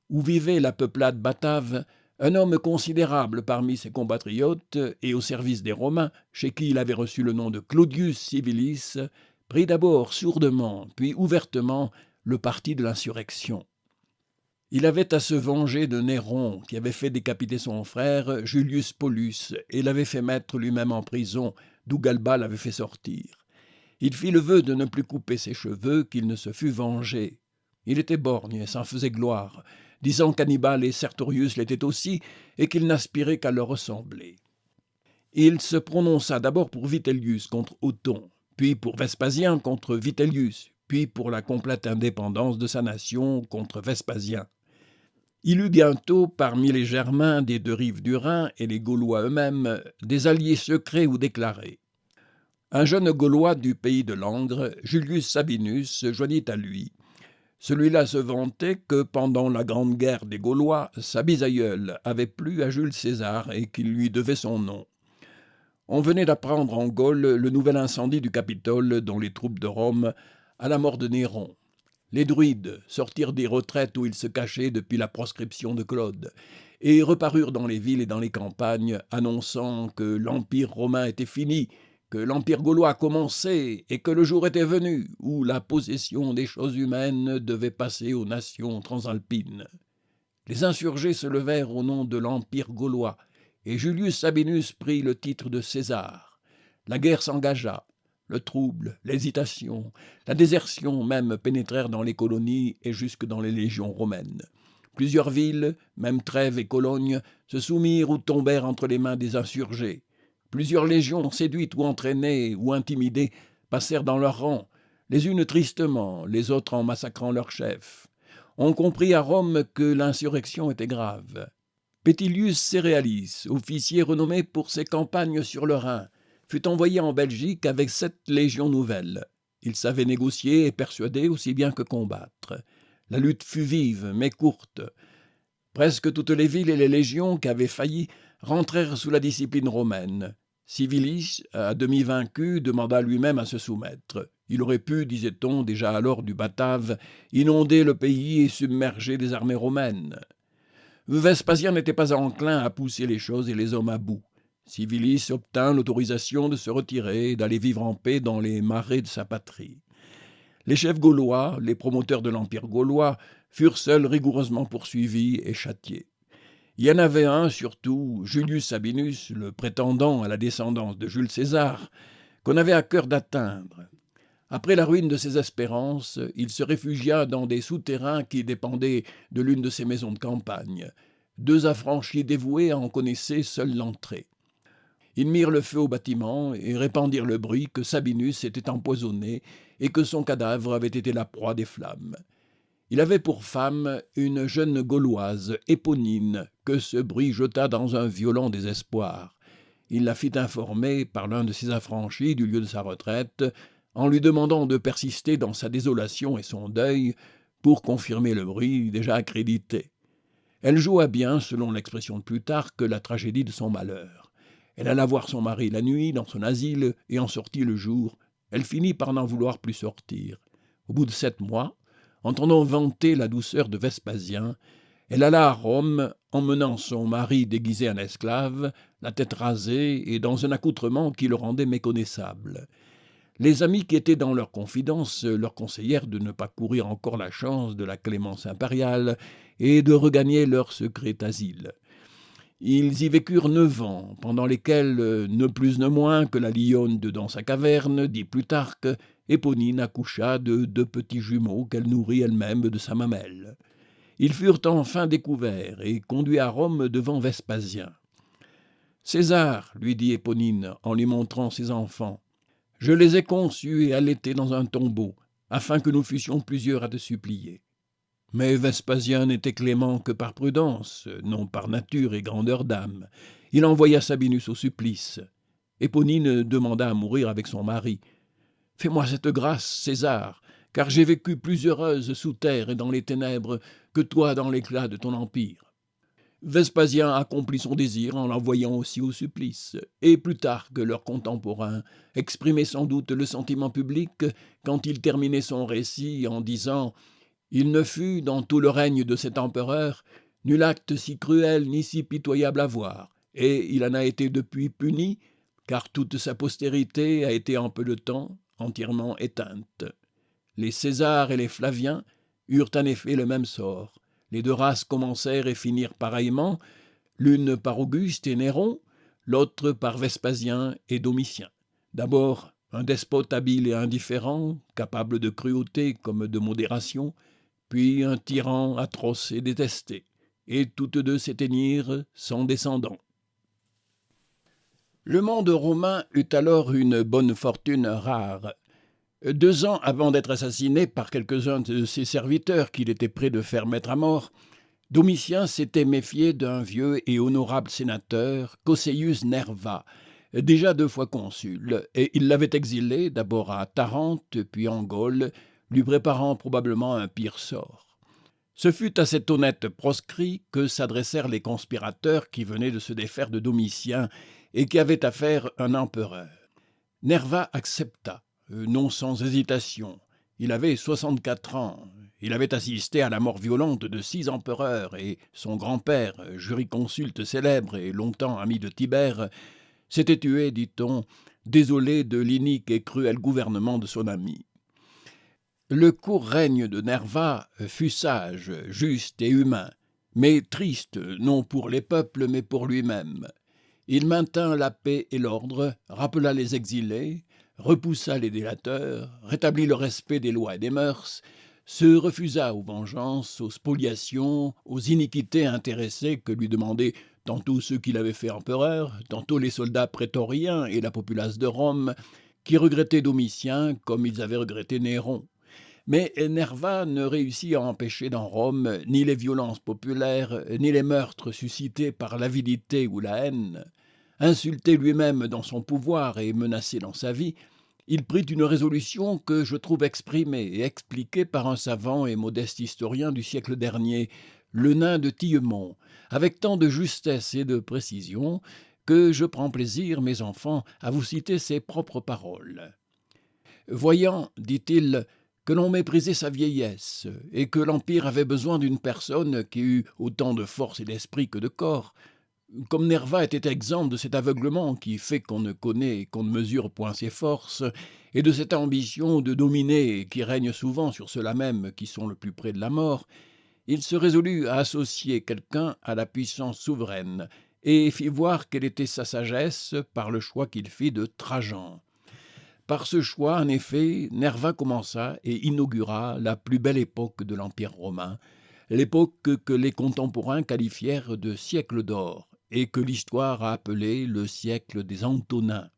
où vivait la peuplade batave, un homme considérable parmi ses compatriotes et au service des Romains, chez qui il avait reçu le nom de Claudius Civilis, prit d'abord sourdement, puis ouvertement, le parti de l'insurrection. Il avait à se venger de Néron, qui avait fait décapiter son frère, Julius Paulus, et l'avait fait mettre lui-même en prison, d'où Galba l'avait fait sortir. Il fit le vœu de ne plus couper ses cheveux, qu'il ne se fût vengé. Il était borgne et s'en faisait gloire, disant qu'Hannibal et Sertorius l'étaient aussi, et qu'il n'aspirait qu'à leur ressembler. Il se prononça d'abord pour Vitellius contre Othon, puis pour Vespasien contre Vitellius, puis pour la complète indépendance de sa nation contre Vespasien. Il eut bientôt, parmi les Germains des 2 rives du Rhin et les Gaulois eux-mêmes, des alliés secrets ou déclarés. Un jeune Gaulois du pays de Langres, Julius Sabinus, se joignit à lui. Celui-là se vantait que, pendant la grande guerre des Gaulois, sa bisaïeule avait plu à Jules César et qu'il lui devait son nom. On venait d'apprendre en Gaule le nouvel incendie du Capitole dont les troupes de Rome, à la mort de Néron. Les druides sortirent des retraites où ils se cachaient depuis la proscription de Claude, et reparurent dans les villes et dans les campagnes, annonçant que l'Empire romain était fini, que l'Empire gaulois commençait et que le jour était venu où la possession des choses humaines devait passer aux nations transalpines. Les insurgés se levèrent au nom de l'Empire gaulois, et Julius Sabinus prit le titre de César. La guerre s'engagea. Le trouble, l'hésitation, la désertion même pénétrèrent dans les colonies et jusque dans les légions romaines. Plusieurs villes, même Trèves et Cologne, se soumirent ou tombèrent entre les mains des insurgés. Plusieurs légions, séduites ou entraînées ou intimidées, passèrent dans leurs rangs, les unes tristement, les autres en massacrant leurs chefs. On comprit à Rome que l'insurrection était grave. Petilius Cerealis, officier renommé pour ses campagnes sur le Rhin, fut envoyé en Belgique avec 7 légions nouvelles. Il savait négocier et persuader aussi bien que combattre. La lutte fut vive, mais courte. Presque toutes les villes et les légions qui avaient failli rentrèrent sous la discipline romaine. Civilis, à demi vaincu, demanda lui-même à se soumettre. Il aurait pu, disait-on, déjà alors du Batave, inonder le pays et submerger les armées romaines. Vespasien n'était pas enclin à pousser les choses et les hommes à bout. Civilis obtint l'autorisation de se retirer et d'aller vivre en paix dans les marais de sa patrie. Les chefs gaulois, les promoteurs de l'Empire gaulois, furent seuls rigoureusement poursuivis et châtiés. Il y en avait un, surtout, Julius Sabinus, le prétendant à la descendance de Jules César, qu'on avait à cœur d'atteindre. Après la ruine de ses espérances, il se réfugia dans des souterrains qui dépendaient de l'une de ses maisons de campagne. 2 affranchis dévoués en connaissaient seuls l'entrée. Ils mirent le feu au bâtiment et répandirent le bruit que Sabinus était empoisonné et que son cadavre avait été la proie des flammes. Il avait pour femme une jeune Gauloise, Éponine, que ce bruit jeta dans un violent désespoir. Il la fit informer par l'un de ses affranchis du lieu de sa retraite, en lui demandant de persister dans sa désolation et son deuil pour confirmer le bruit déjà accrédité. Elle joua bien, selon l'expression de Plutarque, la tragédie de son malheur. Elle alla voir son mari la nuit dans son asile et en sortit le jour. Elle finit par n'en vouloir plus sortir. Au bout de 7 mois, entendant vanter la douceur de Vespasien, elle alla à Rome, emmenant son mari déguisé en esclave, la tête rasée et dans un accoutrement qui le rendait méconnaissable. Les amis qui étaient dans leur confidence leur conseillèrent de ne pas courir encore la chance de la clémence impériale et de regagner leur secret asile. Ils y vécurent 9 ans, pendant lesquels, ne plus ne moins que la lionne dans sa caverne, dit Plutarque, Éponine accoucha de 2 petits jumeaux qu'elle nourrit elle-même de sa mamelle. Ils furent enfin découverts et conduits à Rome devant Vespasien. « César, lui dit Éponine en lui montrant ses enfants, je les ai conçus et allaités dans un tombeau, afin que nous fussions plusieurs à te supplier. » Mais Vespasien n'était clément que par prudence, non par nature et grandeur d'âme. Il envoya Sabinus au supplice. Éponine demanda à mourir avec son mari. « Fais-moi cette grâce, César, car j'ai vécu plus heureuse sous terre et dans les ténèbres que toi dans l'éclat de ton empire. » Vespasien accomplit son désir en l'envoyant aussi au supplice, et Plutarque, leur contemporain, exprimait sans doute le sentiment public quand il terminait son récit en disant « Il ne fut, dans tout le règne de cet empereur, nul acte si cruel ni si pitoyable à voir, et il en a été depuis puni, car toute sa postérité a été en peu de temps entièrement éteinte. Les Césars et les Flaviens eurent en effet le même sort. Les 2 races commencèrent et finirent pareillement, l'une par Auguste et Néron, l'autre par Vespasien et Domitien. D'abord, un despote habile et indifférent, capable de cruauté comme de modération, puis un tyran atroce et détesté, et toutes 2 s'éteignirent sans descendants. Le monde romain eut alors une bonne fortune rare. 2 ans avant d'être assassiné par quelques-uns de ses serviteurs qu'il était près de faire mettre à mort, Domitien s'était méfié d'un vieux et honorable sénateur, Cosseius Nerva, déjà 2 fois consul, et il l'avait exilé d'abord à Tarente puis en Gaule, lui préparant probablement un pire sort. Ce fut à cet honnête proscrit que s'adressèrent les conspirateurs qui venaient de se défaire de Domitien et qui avaient affaire à un empereur. Nerva accepta, non sans hésitation, Il avait 64 ans. Il avait assisté à la mort violente de 6 empereurs et son grand-père, jurisconsulte célèbre et longtemps ami de Tibère, s'était tué, dit-on, désolé de l'inique et cruel gouvernement de son ami. Le court règne de Nerva fut sage, juste et humain, mais triste, non pour les peuples, mais pour lui-même. Il maintint la paix et l'ordre, rappela les exilés, repoussa les délateurs, rétablit le respect des lois et des mœurs, se refusa aux vengeances, aux spoliations, aux iniquités intéressées que lui demandaient tantôt ceux qui l'avaient fait empereur, tantôt les soldats prétoriens et la populace de Rome, qui regrettaient Domitien comme ils avaient regretté Néron. Mais Nerva ne réussit à empêcher dans Rome ni les violences populaires, ni les meurtres suscités par l'avidité ou la haine. Insulté lui-même dans son pouvoir et menacé dans sa vie, il prit une résolution que je trouve exprimée et expliquée par un savant et modeste historien du siècle dernier, le nain de Tillemont, avec tant de justesse et de précision que je prends plaisir, mes enfants, à vous citer ses propres paroles. « Voyant, dit-il, que l'on méprisait sa vieillesse, et que l'Empire avait besoin d'une personne qui eût autant de force et d'esprit que de corps, comme Nerva était exempt de cet aveuglement qui fait qu'on ne connaît et qu'on ne mesure point ses forces, et de cette ambition de dominer qui règne souvent sur ceux-là même qui sont le plus près de la mort, il se résolut à associer quelqu'un à la puissance souveraine, et fit voir quelle était sa sagesse par le choix qu'il fit de Trajan. Par ce choix, en effet, Nerva commença et inaugura la plus belle époque de l'Empire romain, l'époque que les contemporains qualifièrent de siècle d'or et que l'histoire a appelé le siècle des Antonins.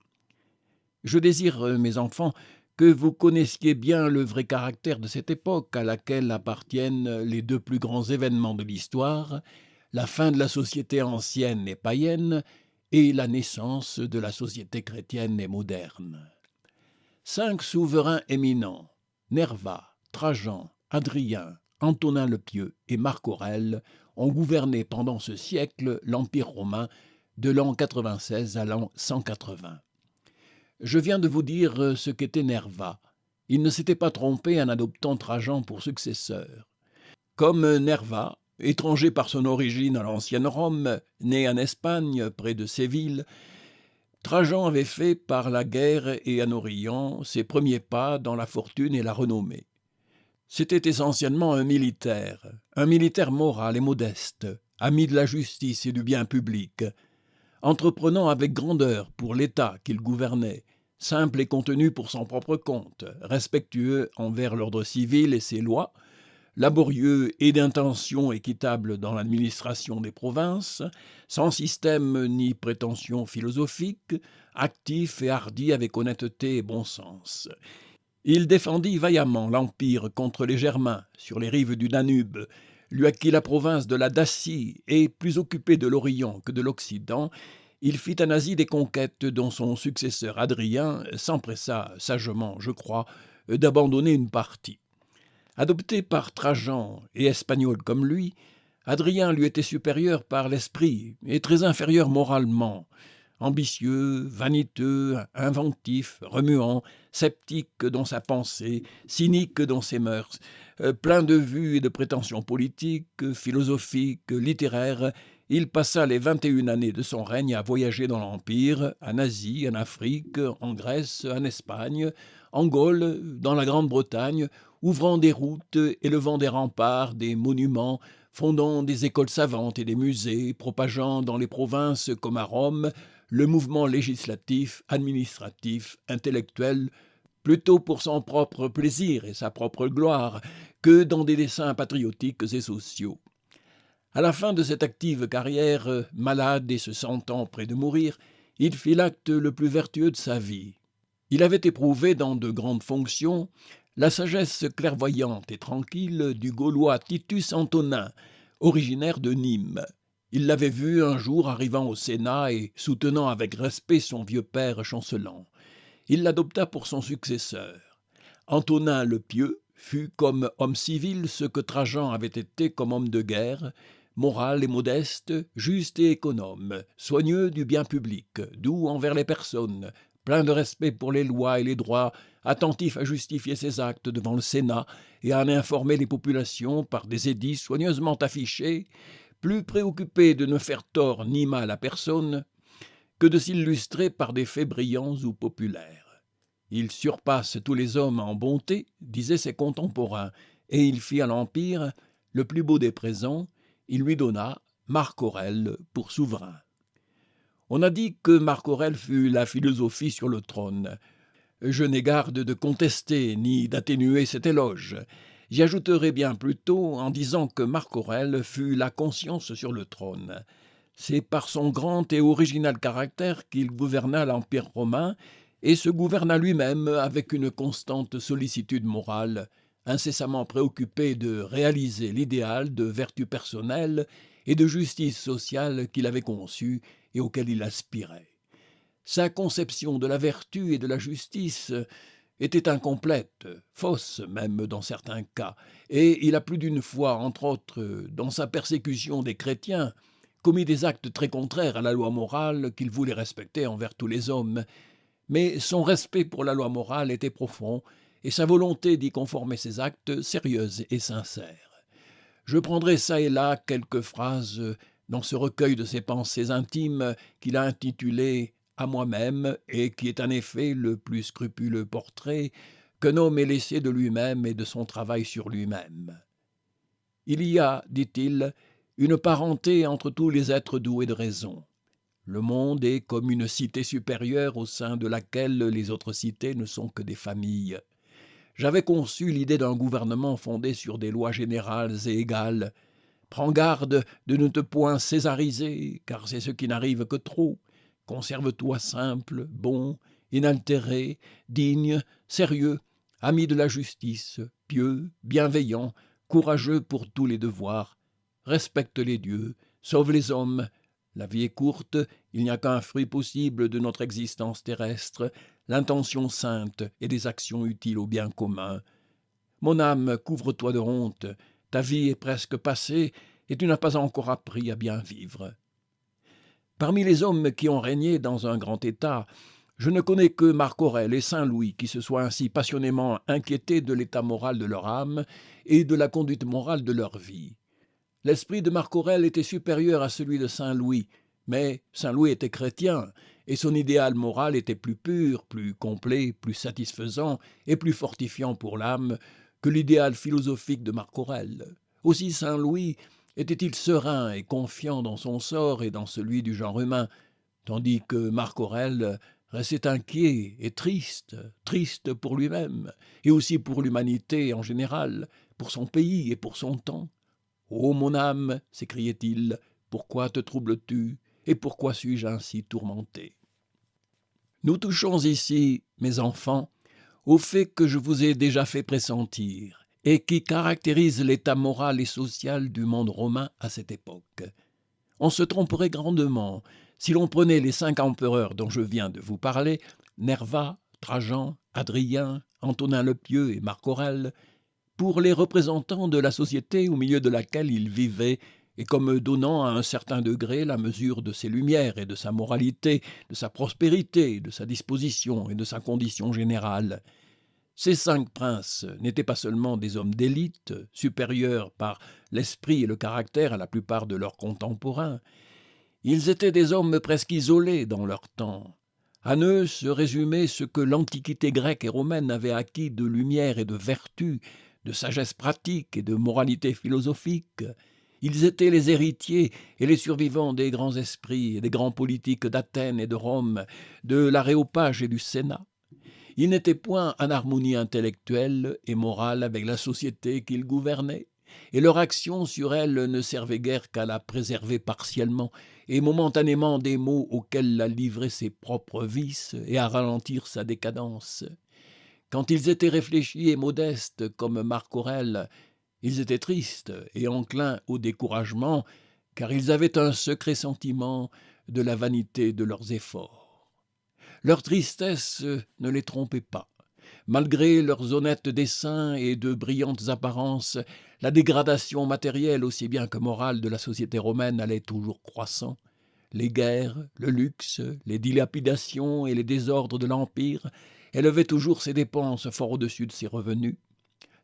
Je désire, mes enfants, que vous connaissiez bien le vrai caractère de cette époque à laquelle appartiennent les deux plus grands événements de l'histoire, la fin de la société ancienne et païenne et la naissance de la société chrétienne et moderne. 5 souverains éminents, Nerva, Trajan, Hadrien, Antonin le Pieux et Marc Aurèle, ont gouverné pendant ce siècle l'Empire romain de l'an 96 à l'an 180. Je viens de vous dire ce qu'était Nerva. Il ne s'était pas trompé en adoptant Trajan pour successeur. Comme Nerva, étranger par son origine à l'ancienne Rome, né en Espagne, près de Séville, Trajan avait fait par la guerre et en Orient ses premiers pas dans la fortune et la renommée. C'était essentiellement un militaire moral et modeste, ami de la justice et du bien public, entreprenant avec grandeur pour l'État qu'il gouvernait, simple et contenu pour son propre compte, respectueux envers l'ordre civil et ses lois, laborieux et d'intention équitable dans l'administration des provinces, sans système ni prétention philosophique, actif et hardi avec honnêteté et bon sens. Il défendit vaillamment l'Empire contre les Germains sur les rives du Danube, lui acquit la province de la Dacie et, plus occupé de l'Orient que de l'Occident, il fit en Asie des conquêtes dont son successeur Hadrien s'empressa sagement, je crois, d'abandonner une partie. Adopté par Trajan et espagnol comme lui, Hadrien lui était supérieur par l'esprit et très inférieur moralement. Ambitieux, vaniteux, inventif, remuant, sceptique dans sa pensée, cynique dans ses mœurs, plein de vues et de prétentions politiques, philosophiques, littéraires, il passa les 21 années de son règne à voyager dans l'Empire, en Asie, en Afrique, en Grèce, en Espagne, en Gaule, dans la Grande-Bretagne, ouvrant des routes, élevant des remparts, des monuments, fondant des écoles savantes et des musées, propageant dans les provinces comme à Rome le mouvement législatif, administratif, intellectuel, plutôt pour son propre plaisir et sa propre gloire que dans des desseins patriotiques et sociaux. À la fin de cette active carrière, malade et se sentant près de mourir, il fit l'acte le plus vertueux de sa vie. Il avait éprouvé dans de grandes fonctions la sagesse clairvoyante et tranquille du Gaulois Titus Antonin, originaire de Nîmes. Il l'avait vu un jour arrivant au Sénat et soutenant avec respect son vieux père chancelant. Il l'adopta pour son successeur. Antonin le Pieux fut comme homme civil ce que Trajan avait été comme homme de guerre, moral et modeste, juste et économe, soigneux du bien public, doux envers les personnes, plein de respect pour les lois et les droits, attentif à justifier ses actes devant le Sénat et à en informer les populations par des édits soigneusement affichés, plus préoccupé de ne faire tort ni mal à personne que de s'illustrer par des faits brillants ou populaires. Il surpasse tous les hommes en bonté, disaient ses contemporains, et il fit à l'Empire le plus beau des présents, il lui donna Marc Aurèle pour souverain. On a dit que Marc Aurèle fut la philosophie sur le trône. Je n'ai garde de contester ni d'atténuer cet éloge. J'y ajouterai bien plutôt en disant que Marc Aurèle fut la conscience sur le trône. C'est par son grand et original caractère qu'il gouverna l'Empire romain et se gouverna lui-même avec une constante sollicitude morale, incessamment préoccupé de réaliser l'idéal de vertu personnelle et de justice sociale qu'il avait conçu et auquel il aspirait. Sa conception de la vertu et de la justice était incomplète, fausse même dans certains cas, et il a plus d'une fois, entre autres, dans sa persécution des chrétiens, commis des actes très contraires à la loi morale qu'il voulait respecter envers tous les hommes. Mais son respect pour la loi morale était profond, et sa volonté d'y conformer ses actes sérieuse et sincère. Je prendrai çà et là quelques phrases dans ce recueil de ses pensées intimes qu'il a intitulé « À moi-même » et qui est en effet le plus scrupuleux portrait qu'un homme ait laissé de lui-même et de son travail sur lui-même. Il y a, dit-il, une parenté entre tous les êtres doués de raison. Le monde est comme une cité supérieure au sein de laquelle les autres cités ne sont que des familles. J'avais conçu l'idée d'un gouvernement fondé sur des lois générales et égales. Prends garde de ne te point césariser, car c'est ce qui n'arrive que trop. Conserve-toi simple, bon, inaltéré, digne, sérieux, ami de la justice, pieux, bienveillant, courageux pour tous les devoirs. Respecte les dieux, sauve les hommes. La vie est courte, il n'y a qu'un fruit possible de notre existence terrestre, l'intention sainte et des actions utiles au bien commun. Mon âme, couvre-toi de honte, ta vie est presque passée et tu n'as pas encore appris à bien vivre. Parmi les hommes qui ont régné dans un grand État, je ne connais que Marc Aurèle et Saint Louis qui se soient ainsi passionnément inquiétés de l'état moral de leur âme et de la conduite morale de leur vie. L'esprit de Marc Aurèle était supérieur à celui de Saint Louis, mais Saint Louis était chrétien, et son idéal moral était plus pur, plus complet, plus satisfaisant et plus fortifiant pour l'âme que l'idéal philosophique de Marc Aurèle. Aussi Saint Louis était-il serein et confiant dans son sort et dans celui du genre humain, tandis que Marc Aurèle restait inquiet et triste, triste pour lui-même, et aussi pour l'humanité en général, pour son pays et pour son temps. « Ô mon âme, s'écriait-il, pourquoi te troubles-tu, et pourquoi suis-je ainsi tourmenté ?» Nous touchons ici, mes enfants, au fait que je vous ai déjà fait pressentir, et qui caractérise l'état moral et social du monde romain à cette époque. On se tromperait grandement si l'on prenait les 5 empereurs dont je viens de vous parler, Nerva, Trajan, Adrien, Antonin le Pieux et Marc Aurèle, pour les représentants de la société au milieu de laquelle ils vivaient et comme donnant à un certain degré la mesure de ses lumières et de sa moralité, de sa prospérité, de sa disposition et de sa condition générale. Ces 5 princes n'étaient pas seulement des hommes d'élite, supérieurs par l'esprit et le caractère à la plupart de leurs contemporains. Ils étaient des hommes presque isolés dans leur temps. En eux se résumait ce que l'Antiquité grecque et romaine avait acquis de lumière et de vertu, de sagesse pratique et de moralité philosophique. Ils étaient les héritiers et les survivants des grands esprits et des grands politiques d'Athènes et de Rome, de l'Aréopage et du Sénat. Ils n'étaient point en harmonie intellectuelle et morale avec la société qu'ils gouvernaient, et leur action sur elle ne servait guère qu'à la préserver partiellement et momentanément des maux auxquels la livraient ses propres vices et à ralentir sa décadence. Quand ils étaient réfléchis et modestes comme Marc Aurèle, ils étaient tristes et enclins au découragement, car ils avaient un secret sentiment de la vanité de leurs efforts. Leur tristesse ne les trompait pas. Malgré leurs honnêtes desseins et de brillantes apparences, la dégradation matérielle aussi bien que morale de la société romaine allait toujours croissant. les guerres, le luxe, les dilapidations et les désordres de l'Empire élevaient toujours ses dépenses fort au-dessus de ses revenus.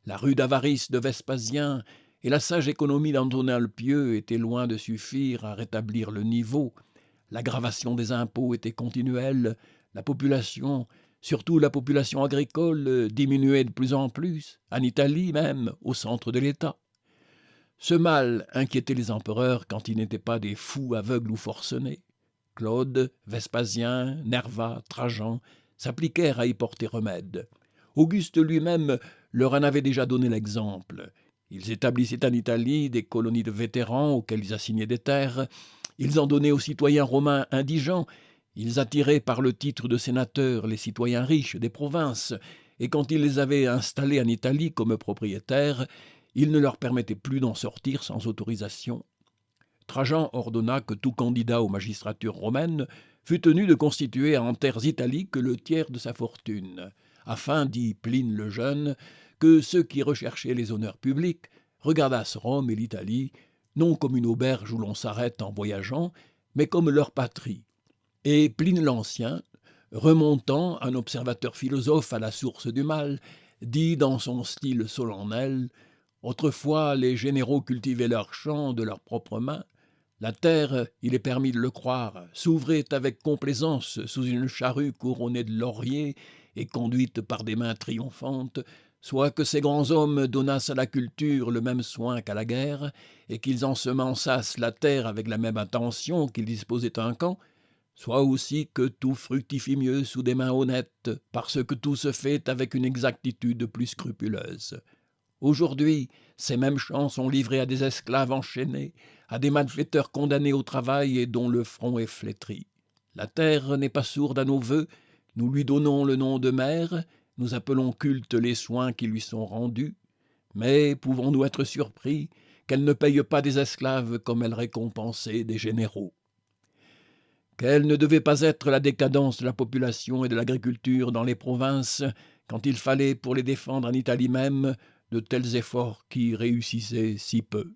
La rude avarice de Vespasien et la sage économie d'Antonin le Pieux étaient loin de suffire à rétablir le niveau. L'aggravation des impôts était continuelle, la population, surtout la population agricole, diminuait de plus en plus, en Italie même, au centre de l'État. Ce mal inquiétait les empereurs quand ils n'étaient pas des fous aveugles ou forcenés. Claude, Vespasien, Nerva, Trajan s'appliquèrent à y porter remède. Auguste lui-même leur en avait déjà donné l'exemple. Ils établissaient en Italie des colonies de vétérans auxquels ils assignaient des terres. Ils en donnaient aux citoyens romains indigents. Ils attiraient par le titre de sénateurs les citoyens riches des provinces. Et quand ils les avaient installés en Italie comme propriétaires, ils ne leur permettaient plus d'en sortir sans autorisation. Trajan ordonna que tout candidat aux magistratures romaines fût tenu de constituer en terres italiques le tiers de sa fortune, afin, dit Pline le Jeune, que ceux qui recherchaient les honneurs publics regardassent Rome et l'Italie non comme une auberge où l'on s'arrête en voyageant, mais comme leur patrie. Et Pline l'Ancien, remontant, un observateur philosophe à la source du mal, dit dans son style solennel « Autrefois, les généraux cultivaient leurs champs de leurs propres mains. La terre, il est permis de le croire, s'ouvrait avec complaisance sous une charrue couronnée de lauriers et conduite par des mains triomphantes, soit que ces grands hommes donnassent à la culture le même soin qu'à la guerre, et qu'ils ensemençassent la terre avec la même intention qu'ils disposaient un camp, soit aussi que tout fructifie mieux sous des mains honnêtes, parce que tout se fait avec une exactitude plus scrupuleuse. Aujourd'hui, ces mêmes champs sont livrés à des esclaves enchaînés, à des malfaiteurs condamnés au travail et dont le front est flétri. La terre n'est pas sourde à nos vœux, nous lui donnons le nom de mère, nous appelons culte les soins qui lui sont rendus, mais pouvons-nous être surpris qu'elle ne paye pas des esclaves comme elle récompensait des généraux? Quelle ne devait pas être la décadence de la population et de l'agriculture dans les provinces quand il fallait, pour les défendre en Italie même, de tels efforts qui réussissaient si peu.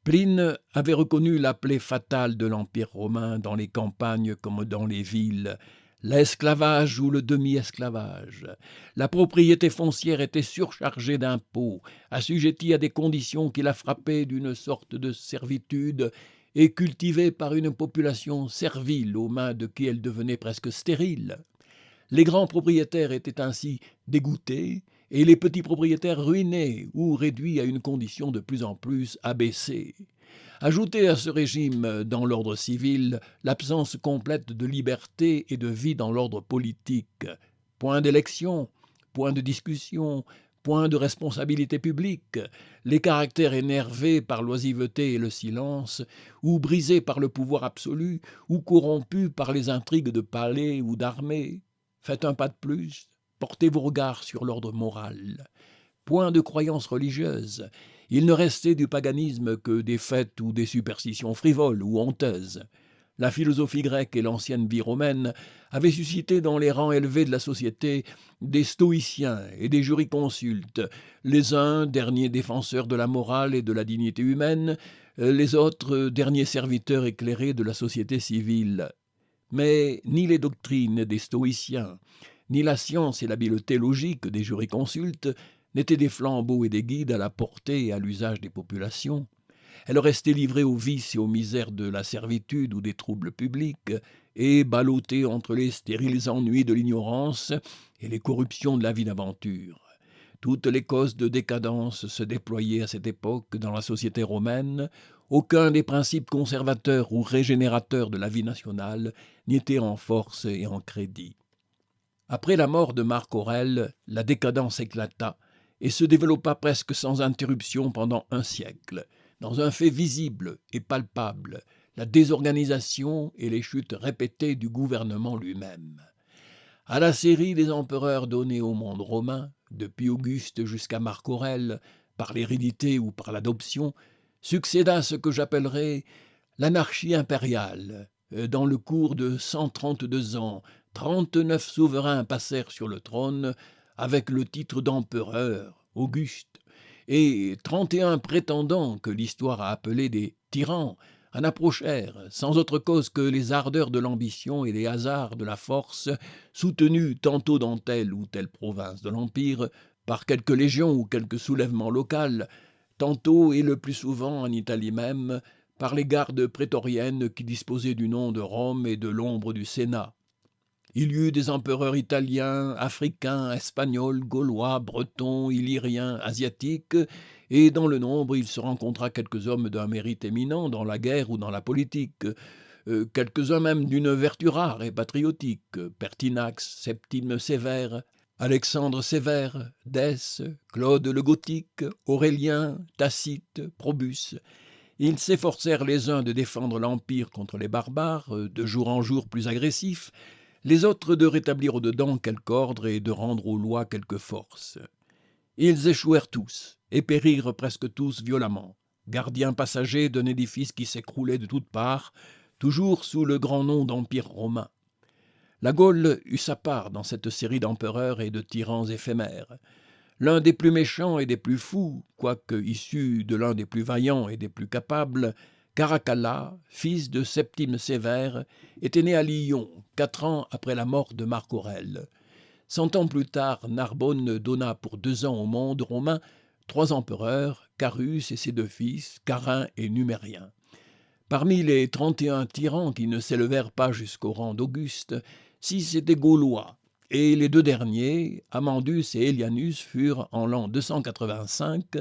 Pline avait reconnu la plaie fatale de l'Empire romain dans les campagnes comme dans les villes, l'esclavage ou le demi-esclavage. La propriété foncière était surchargée d'impôts, assujettie à des conditions qui la frappaient d'une sorte de servitude et cultivée par une population servile aux mains de qui elle devenait presque stérile. Les grands propriétaires étaient ainsi dégoûtés et les petits propriétaires ruinés ou réduits à une condition de plus en plus abaissée. Ajoutez à ce régime dans l'ordre civil l'absence complète de liberté et de vie dans l'ordre politique. Point d'élection, point de discussion, point de responsabilité publique, les caractères énervés par l'oisiveté et le silence, ou brisés par le pouvoir absolu, ou corrompus par les intrigues de palais ou d'armée. Faites un pas de plus, portez vos regards sur l'ordre moral. Point de croyances religieuses, il ne restait du paganisme que des fêtes ou des superstitions frivoles ou honteuses. La philosophie grecque et l'ancienne vie romaine avaient suscité dans les rangs élevés de la société des stoïciens et des jurisconsultes, les uns derniers défenseurs de la morale et de la dignité humaine, les autres derniers serviteurs éclairés de la société civile. Mais ni les doctrines des stoïciens, ni la science et l'habileté logique des jurisconsultes n'étaient des flambeaux et des guides à la portée et à l'usage des populations. Elles restaient livrées aux vices et aux misères de la servitude ou des troubles publics, et ballottées entre les stériles ennuis de l'ignorance et les corruptions de la vie d'aventure. Toutes les causes de décadence se déployaient à cette époque dans la société romaine. Aucun des principes conservateurs ou régénérateurs de la vie nationale n'était en force et en crédit. Après la mort de Marc Aurèle, la décadence éclata et se développa presque sans interruption pendant un siècle, dans un fait visible et palpable, la désorganisation et les chutes répétées du gouvernement lui-même. À la série des empereurs donnés au monde romain, depuis Auguste jusqu'à Marc Aurèle, par l'hérédité ou par l'adoption, succéda ce que j'appellerais l'anarchie impériale. Dans le cours de 132 ans, 39 souverains passèrent sur le trône avec le titre d'empereur, Auguste, et 31 prétendants que l'histoire a appelés des tyrans en approchèrent, sans autre cause que les ardeurs de l'ambition et les hasards de la force, soutenus tantôt dans telle ou telle province de l'Empire, par quelque légion ou quelque soulèvement local, tantôt et le plus souvent en Italie même, par les gardes prétoriennes qui disposaient du nom de Rome et de l'ombre du Sénat. Il y eut des empereurs italiens, africains, espagnols, gaulois, bretons, illyriens, asiatiques, et dans le nombre il se rencontra quelques hommes d'un mérite éminent dans la guerre ou dans la politique, quelques-uns même d'une vertu rare et patriotique, Pertinax, Septime Sévère, Alexandre Sévère, Dèce, Claude le Gothique, Aurélien, Tacite, Probus. Ils s'efforcèrent les uns de défendre l'Empire contre les barbares, de jour en jour plus agressifs, les autres de rétablir au-dedans quelque ordre et de rendre aux lois quelque force. Ils échouèrent tous, et périrent presque tous violemment, gardiens passagers d'un édifice qui s'écroulait de toutes parts, toujours sous le grand nom d'Empire romain. La Gaule eut sa part dans cette série d'empereurs et de tyrans éphémères. L'un des plus méchants et des plus fous, quoique issu de l'un des plus vaillants et des plus capables, Caracalla, fils de Septime Sévère, était né à Lyon, 4 ans après la mort de Marc Aurèle. 100 ans plus tard, Narbonne donna pour 2 ans au monde romain 3 empereurs, Carus et ses 2 fils, Carin et Numérien. Parmi les 31 tyrans qui ne s'élevèrent pas jusqu'au rang d'Auguste, 6 étaient gaulois, et les 2 derniers, Amandus et Aelianus, furent, en l'an 285,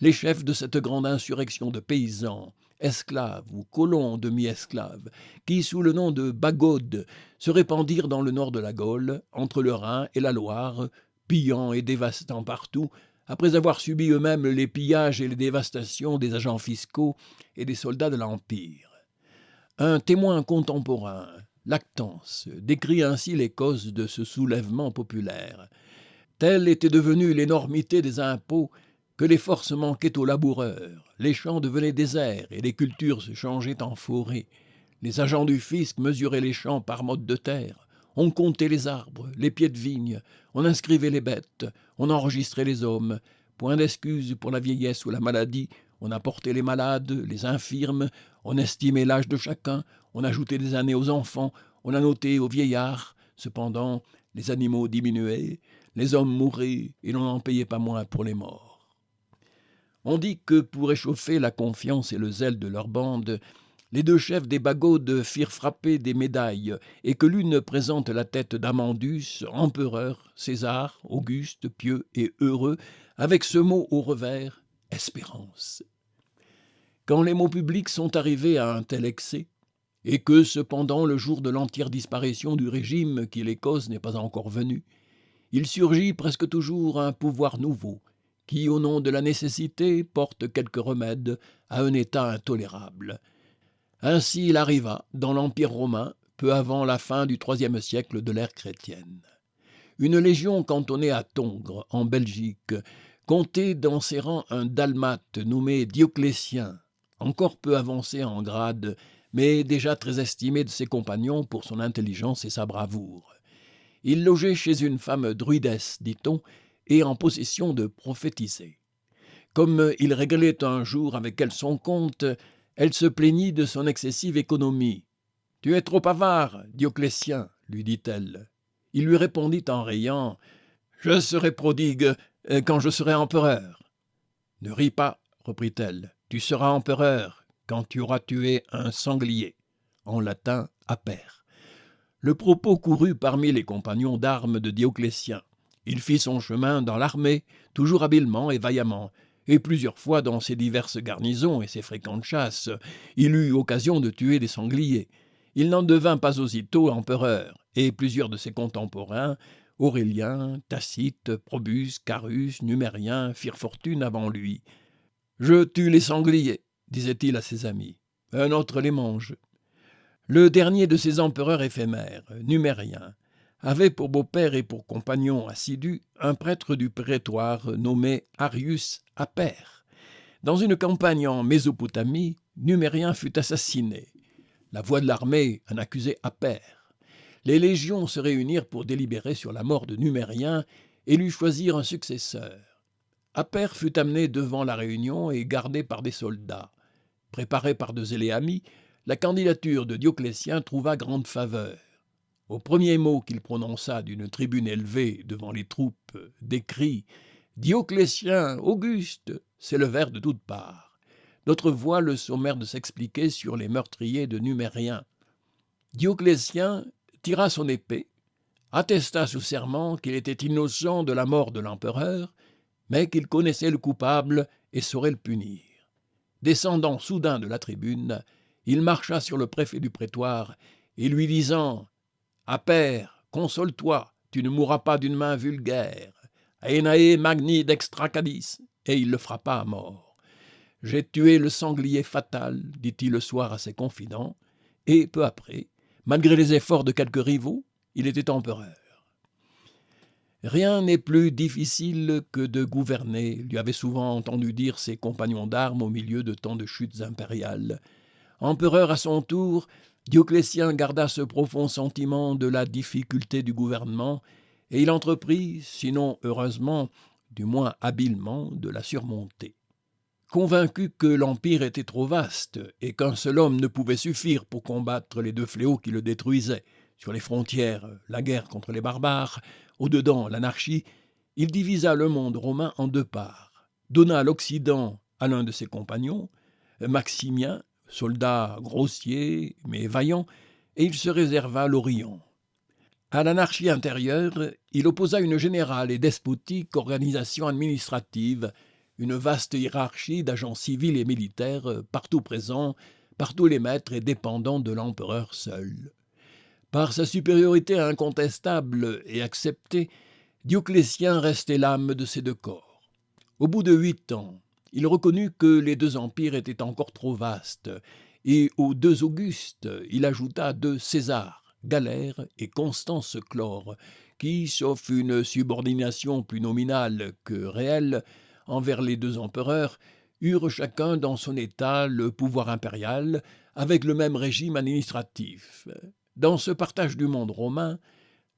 les chefs de cette grande insurrection de paysans, esclaves ou colons demi-esclaves, qui, sous le nom de Bagaudes, se répandirent dans le nord de la Gaule, entre le Rhin et la Loire, pillant et dévastant partout, après avoir subi eux-mêmes les pillages et les dévastations des agents fiscaux et des soldats de l'Empire. Un témoin contemporain, Lactance, décrit ainsi les causes de ce soulèvement populaire. Telle était devenue l'énormité des impôts que les forces manquaient aux laboureurs, les champs devenaient déserts et les cultures se changeaient en forêts. Les agents du fisc mesuraient les champs par mode de terre. On comptait les arbres, les pieds de vigne, on inscrivait les bêtes, on enregistrait les hommes. Point d'excuse pour la vieillesse ou la maladie, on apportait les malades, les infirmes, on estimait l'âge de chacun, on ajoutait des années aux enfants, on annotait aux vieillards. Cependant, les animaux diminuaient, les hommes mouraient et l'on n'en payait pas moins pour les morts. On dit que pour échauffer la confiance et le zèle de leur bande, les 2 chefs des Bagaudes firent frapper des médailles et que l'une présente la tête d'Amandus, empereur, César, Auguste, pieux et heureux, avec ce mot au revers, « espérance ». Quand les maux publics sont arrivés à un tel excès, et que cependant le jour de l'entière disparition du régime qui les cause n'est pas encore venu, il surgit presque toujours un pouvoir nouveau, qui, au nom de la nécessité, porte quelque remède à un état intolérable. Ainsi il arriva dans l'Empire romain, peu avant la fin du IIIe siècle de l'ère chrétienne. Une légion cantonnée à Tongres, en Belgique, comptait dans ses rangs un dalmate nommé Dioclétien, encore peu avancé en grade, mais déjà très estimé de ses compagnons pour son intelligence et sa bravoure. Il logeait chez une femme druidesse, dit-on, et en possession de prophétiser. Comme il réglait un jour avec elle son compte, elle se plaignit de son excessive économie. « Tu es trop avare, Dioclétien, lui dit-elle. Il lui répondit en riant « Je serai prodigue quand je serai empereur. »« Ne ris pas, reprit-elle, tu seras empereur quand tu auras tué un sanglier. » En latin, aper. Le propos courut parmi les compagnons d'armes de Dioclétien. Il fit son chemin dans l'armée, toujours habilement et vaillamment, et plusieurs fois dans ses diverses garnisons et ses fréquentes chasses, il eut occasion de tuer des sangliers. Il n'en devint pas aussitôt empereur, et plusieurs de ses contemporains, Aurélien, Tacite, Probus, Carus, Numérien, firent fortune avant lui. « Je tue les sangliers, disait-il à ses amis. Un autre les mange. » Le dernier de ces empereurs éphémères, Numérien, avait pour beau-père et pour compagnon assidu un prêtre du prétoire nommé Arius Aper. Dans une campagne en Mésopotamie, Numérien fut assassiné. La voix de l'armée en accusait Aper. Les légions se réunirent pour délibérer sur la mort de Numérien et lui choisir un successeur. Aper fut amené devant la réunion et gardé par des soldats. préparée par de zélés amis, la candidature de Dioclétien trouva grande faveur. Au premier mot qu'il prononça d'une tribune élevée devant les troupes, des cris « Dioclétien, Auguste !» s'élevèrent de toutes parts. D'autres voix le sommèrent de s'expliquer sur les meurtriers de Numériens. Dioclétien tira son épée, attesta sous serment qu'il était innocent de la mort de l'empereur, mais qu'il connaissait le coupable et saurait le punir. Descendant soudain de la tribune, il marcha sur le préfet du prétoire et lui disant « Apère, console-toi, tu ne mourras pas d'une main vulgaire. Aenae magni dextracadis » et il le frappa à mort. « J'ai tué le sanglier fatal » dit-il le soir à ses confidents, et peu après, malgré les efforts de quelques rivaux, il était empereur. Rien n'est plus difficile que de gouverner, lui avaient souvent entendu dire ses compagnons d'armes au milieu de tant de chutes impériales. Empereur à son tour, Dioclétien garda ce profond sentiment de la difficulté du gouvernement, et il entreprit, sinon heureusement, du moins habilement, de la surmonter. Convaincu que l'Empire était trop vaste et qu'un seul homme ne pouvait suffire pour combattre les deux fléaux qui le détruisaient, sur les frontières, la guerre contre les barbares, au-dedans, l'anarchie, il divisa le monde romain en deux parts, donna l'Occident à l'un de ses compagnons, Maximien, soldat grossier mais vaillant, et il se réserva l'Orient. À l'anarchie intérieure, il opposa une générale et despotique organisation administrative, une vaste hiérarchie d'agents civils et militaires partout présents, par tous les maîtres et dépendants de l'empereur seul. Par sa supériorité incontestable et acceptée, Dioclétien restait l'âme de ces deux corps. Au bout de 8 ans, il reconnut que les deux empires étaient encore trop vastes, et aux 2 Augustes, il ajouta 2 Césars, Galère et Constance Chlore, qui, sauf une subordination plus nominale que réelle envers les 2 empereurs, eurent chacun dans son État le pouvoir impérial, avec le même régime administratif. Dans ce partage du monde romain,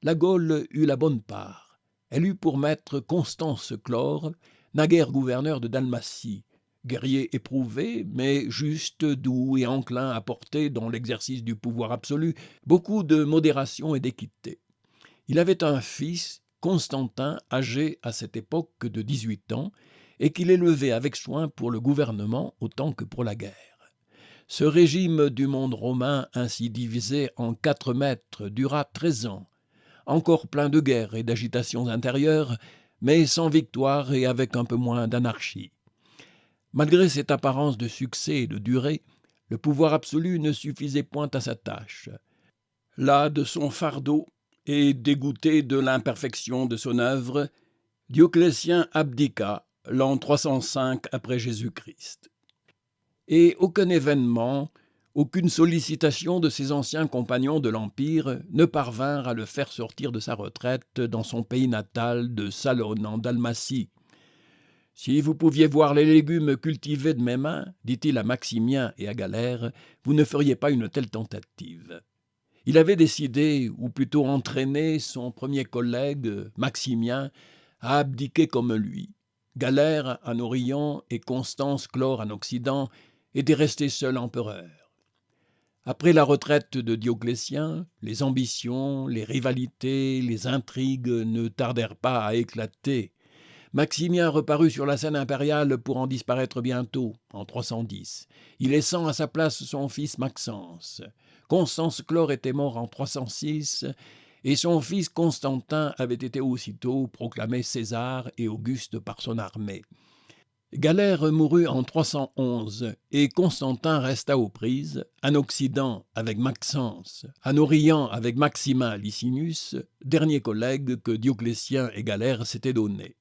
la Gaule eut la bonne part. Elle eut pour maître Constance Chlore, naguère gouverneur de Dalmatie, guerrier éprouvé, mais juste, doux et enclin à porter, dans l'exercice du pouvoir absolu, beaucoup de modération et d'équité. Il avait un fils, Constantin, âgé à cette époque de 18 ans, et qu'il élevait avec soin pour le gouvernement autant que pour la guerre. Ce régime du monde romain, ainsi divisé en 4 maîtres, dura 13 ans, encore plein de guerres et d'agitations intérieures, mais sans victoire et avec un peu moins d'anarchie. Malgré cette apparence de succès et de durée, le pouvoir absolu ne suffisait point à sa tâche. Las de son fardeau et dégoûté de l'imperfection de son œuvre, Dioclétien abdiqua l'an 305 après Jésus-Christ. Et aucun événement, aucune sollicitation de ses anciens compagnons de l'Empire ne parvinrent à le faire sortir de sa retraite dans son pays natal de Salone en Dalmatie. « Si vous pouviez voir les légumes cultivés de mes mains, dit-il à Maximien et à Galère, vous ne feriez pas une telle tentative. » Il avait décidé, ou plutôt entraîné, son premier collègue, Maximien, à abdiquer comme lui. Galère en Orient et Constance Chlore en Occident étaient restés seuls empereurs. Après la retraite de Dioclétien, les ambitions, les rivalités, les intrigues ne tardèrent pas à éclater. Maximien reparut sur la scène impériale pour en disparaître bientôt, en 310, y laissant à sa place son fils Maxence. Constance Chlore était mort en 306, et son fils Constantin avait été aussitôt proclamé César et Auguste par son armée. Galère mourut en 311, et Constantin resta aux prises, en Occident avec Maxence, en Orient avec Maximin Licinus, dernier collègue que Dioclétien et Galère s'étaient donné.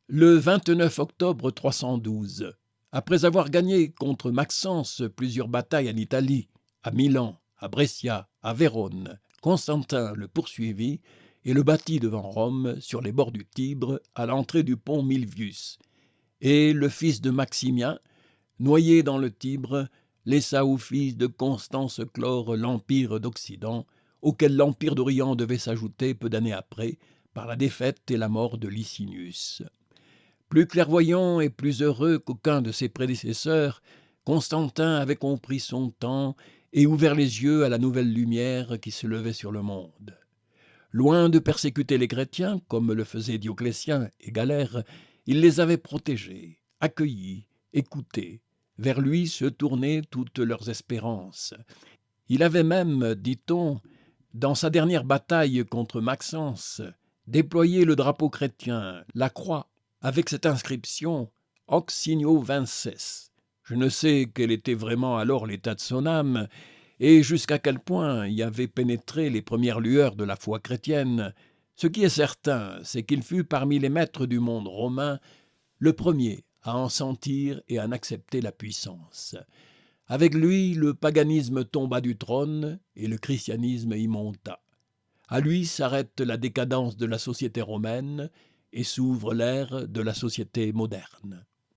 Le 29 octobre 312, après avoir gagné contre Maxence plusieurs batailles en Italie, à Milan, à Brescia, à Vérone, Constantin le poursuivit et le battit devant Rome, sur les bords du Tibre, à l'entrée du pont Milvius. Et le fils de Maximien, noyé dans le Tibre, laissa au fils de Constance Chlore l'empire d'Occident, auquel l'empire d'Orient devait s'ajouter peu d'années après, par la défaite et la mort de Licinius. Plus clairvoyant et plus heureux qu'aucun de ses prédécesseurs, Constantin avait compris son temps et ouvert les yeux à la nouvelle lumière qui se levait sur le monde. Loin de persécuter les chrétiens, comme le faisaient Dioclétien et Galère, il les avait protégés, accueillis, écoutés. Vers lui se tournaient toutes leurs espérances. Il avait même, dit-on, dans sa dernière bataille contre Maxence, déployé le drapeau chrétien, la croix, avec cette inscription « Hoc signo vinces ». Je ne sais quel était vraiment alors l'état de son âme, et jusqu'à quel point y avaient pénétré les premières lueurs de la foi chrétienne. Ce qui est certain, c'est qu'il fut parmi les maîtres du monde romain le premier à en sentir et à en accepter la puissance. Avec lui, le paganisme tomba du trône et le christianisme y monta. À lui s'arrête la décadence de la société romaine et s'ouvre l'ère de la société moderne.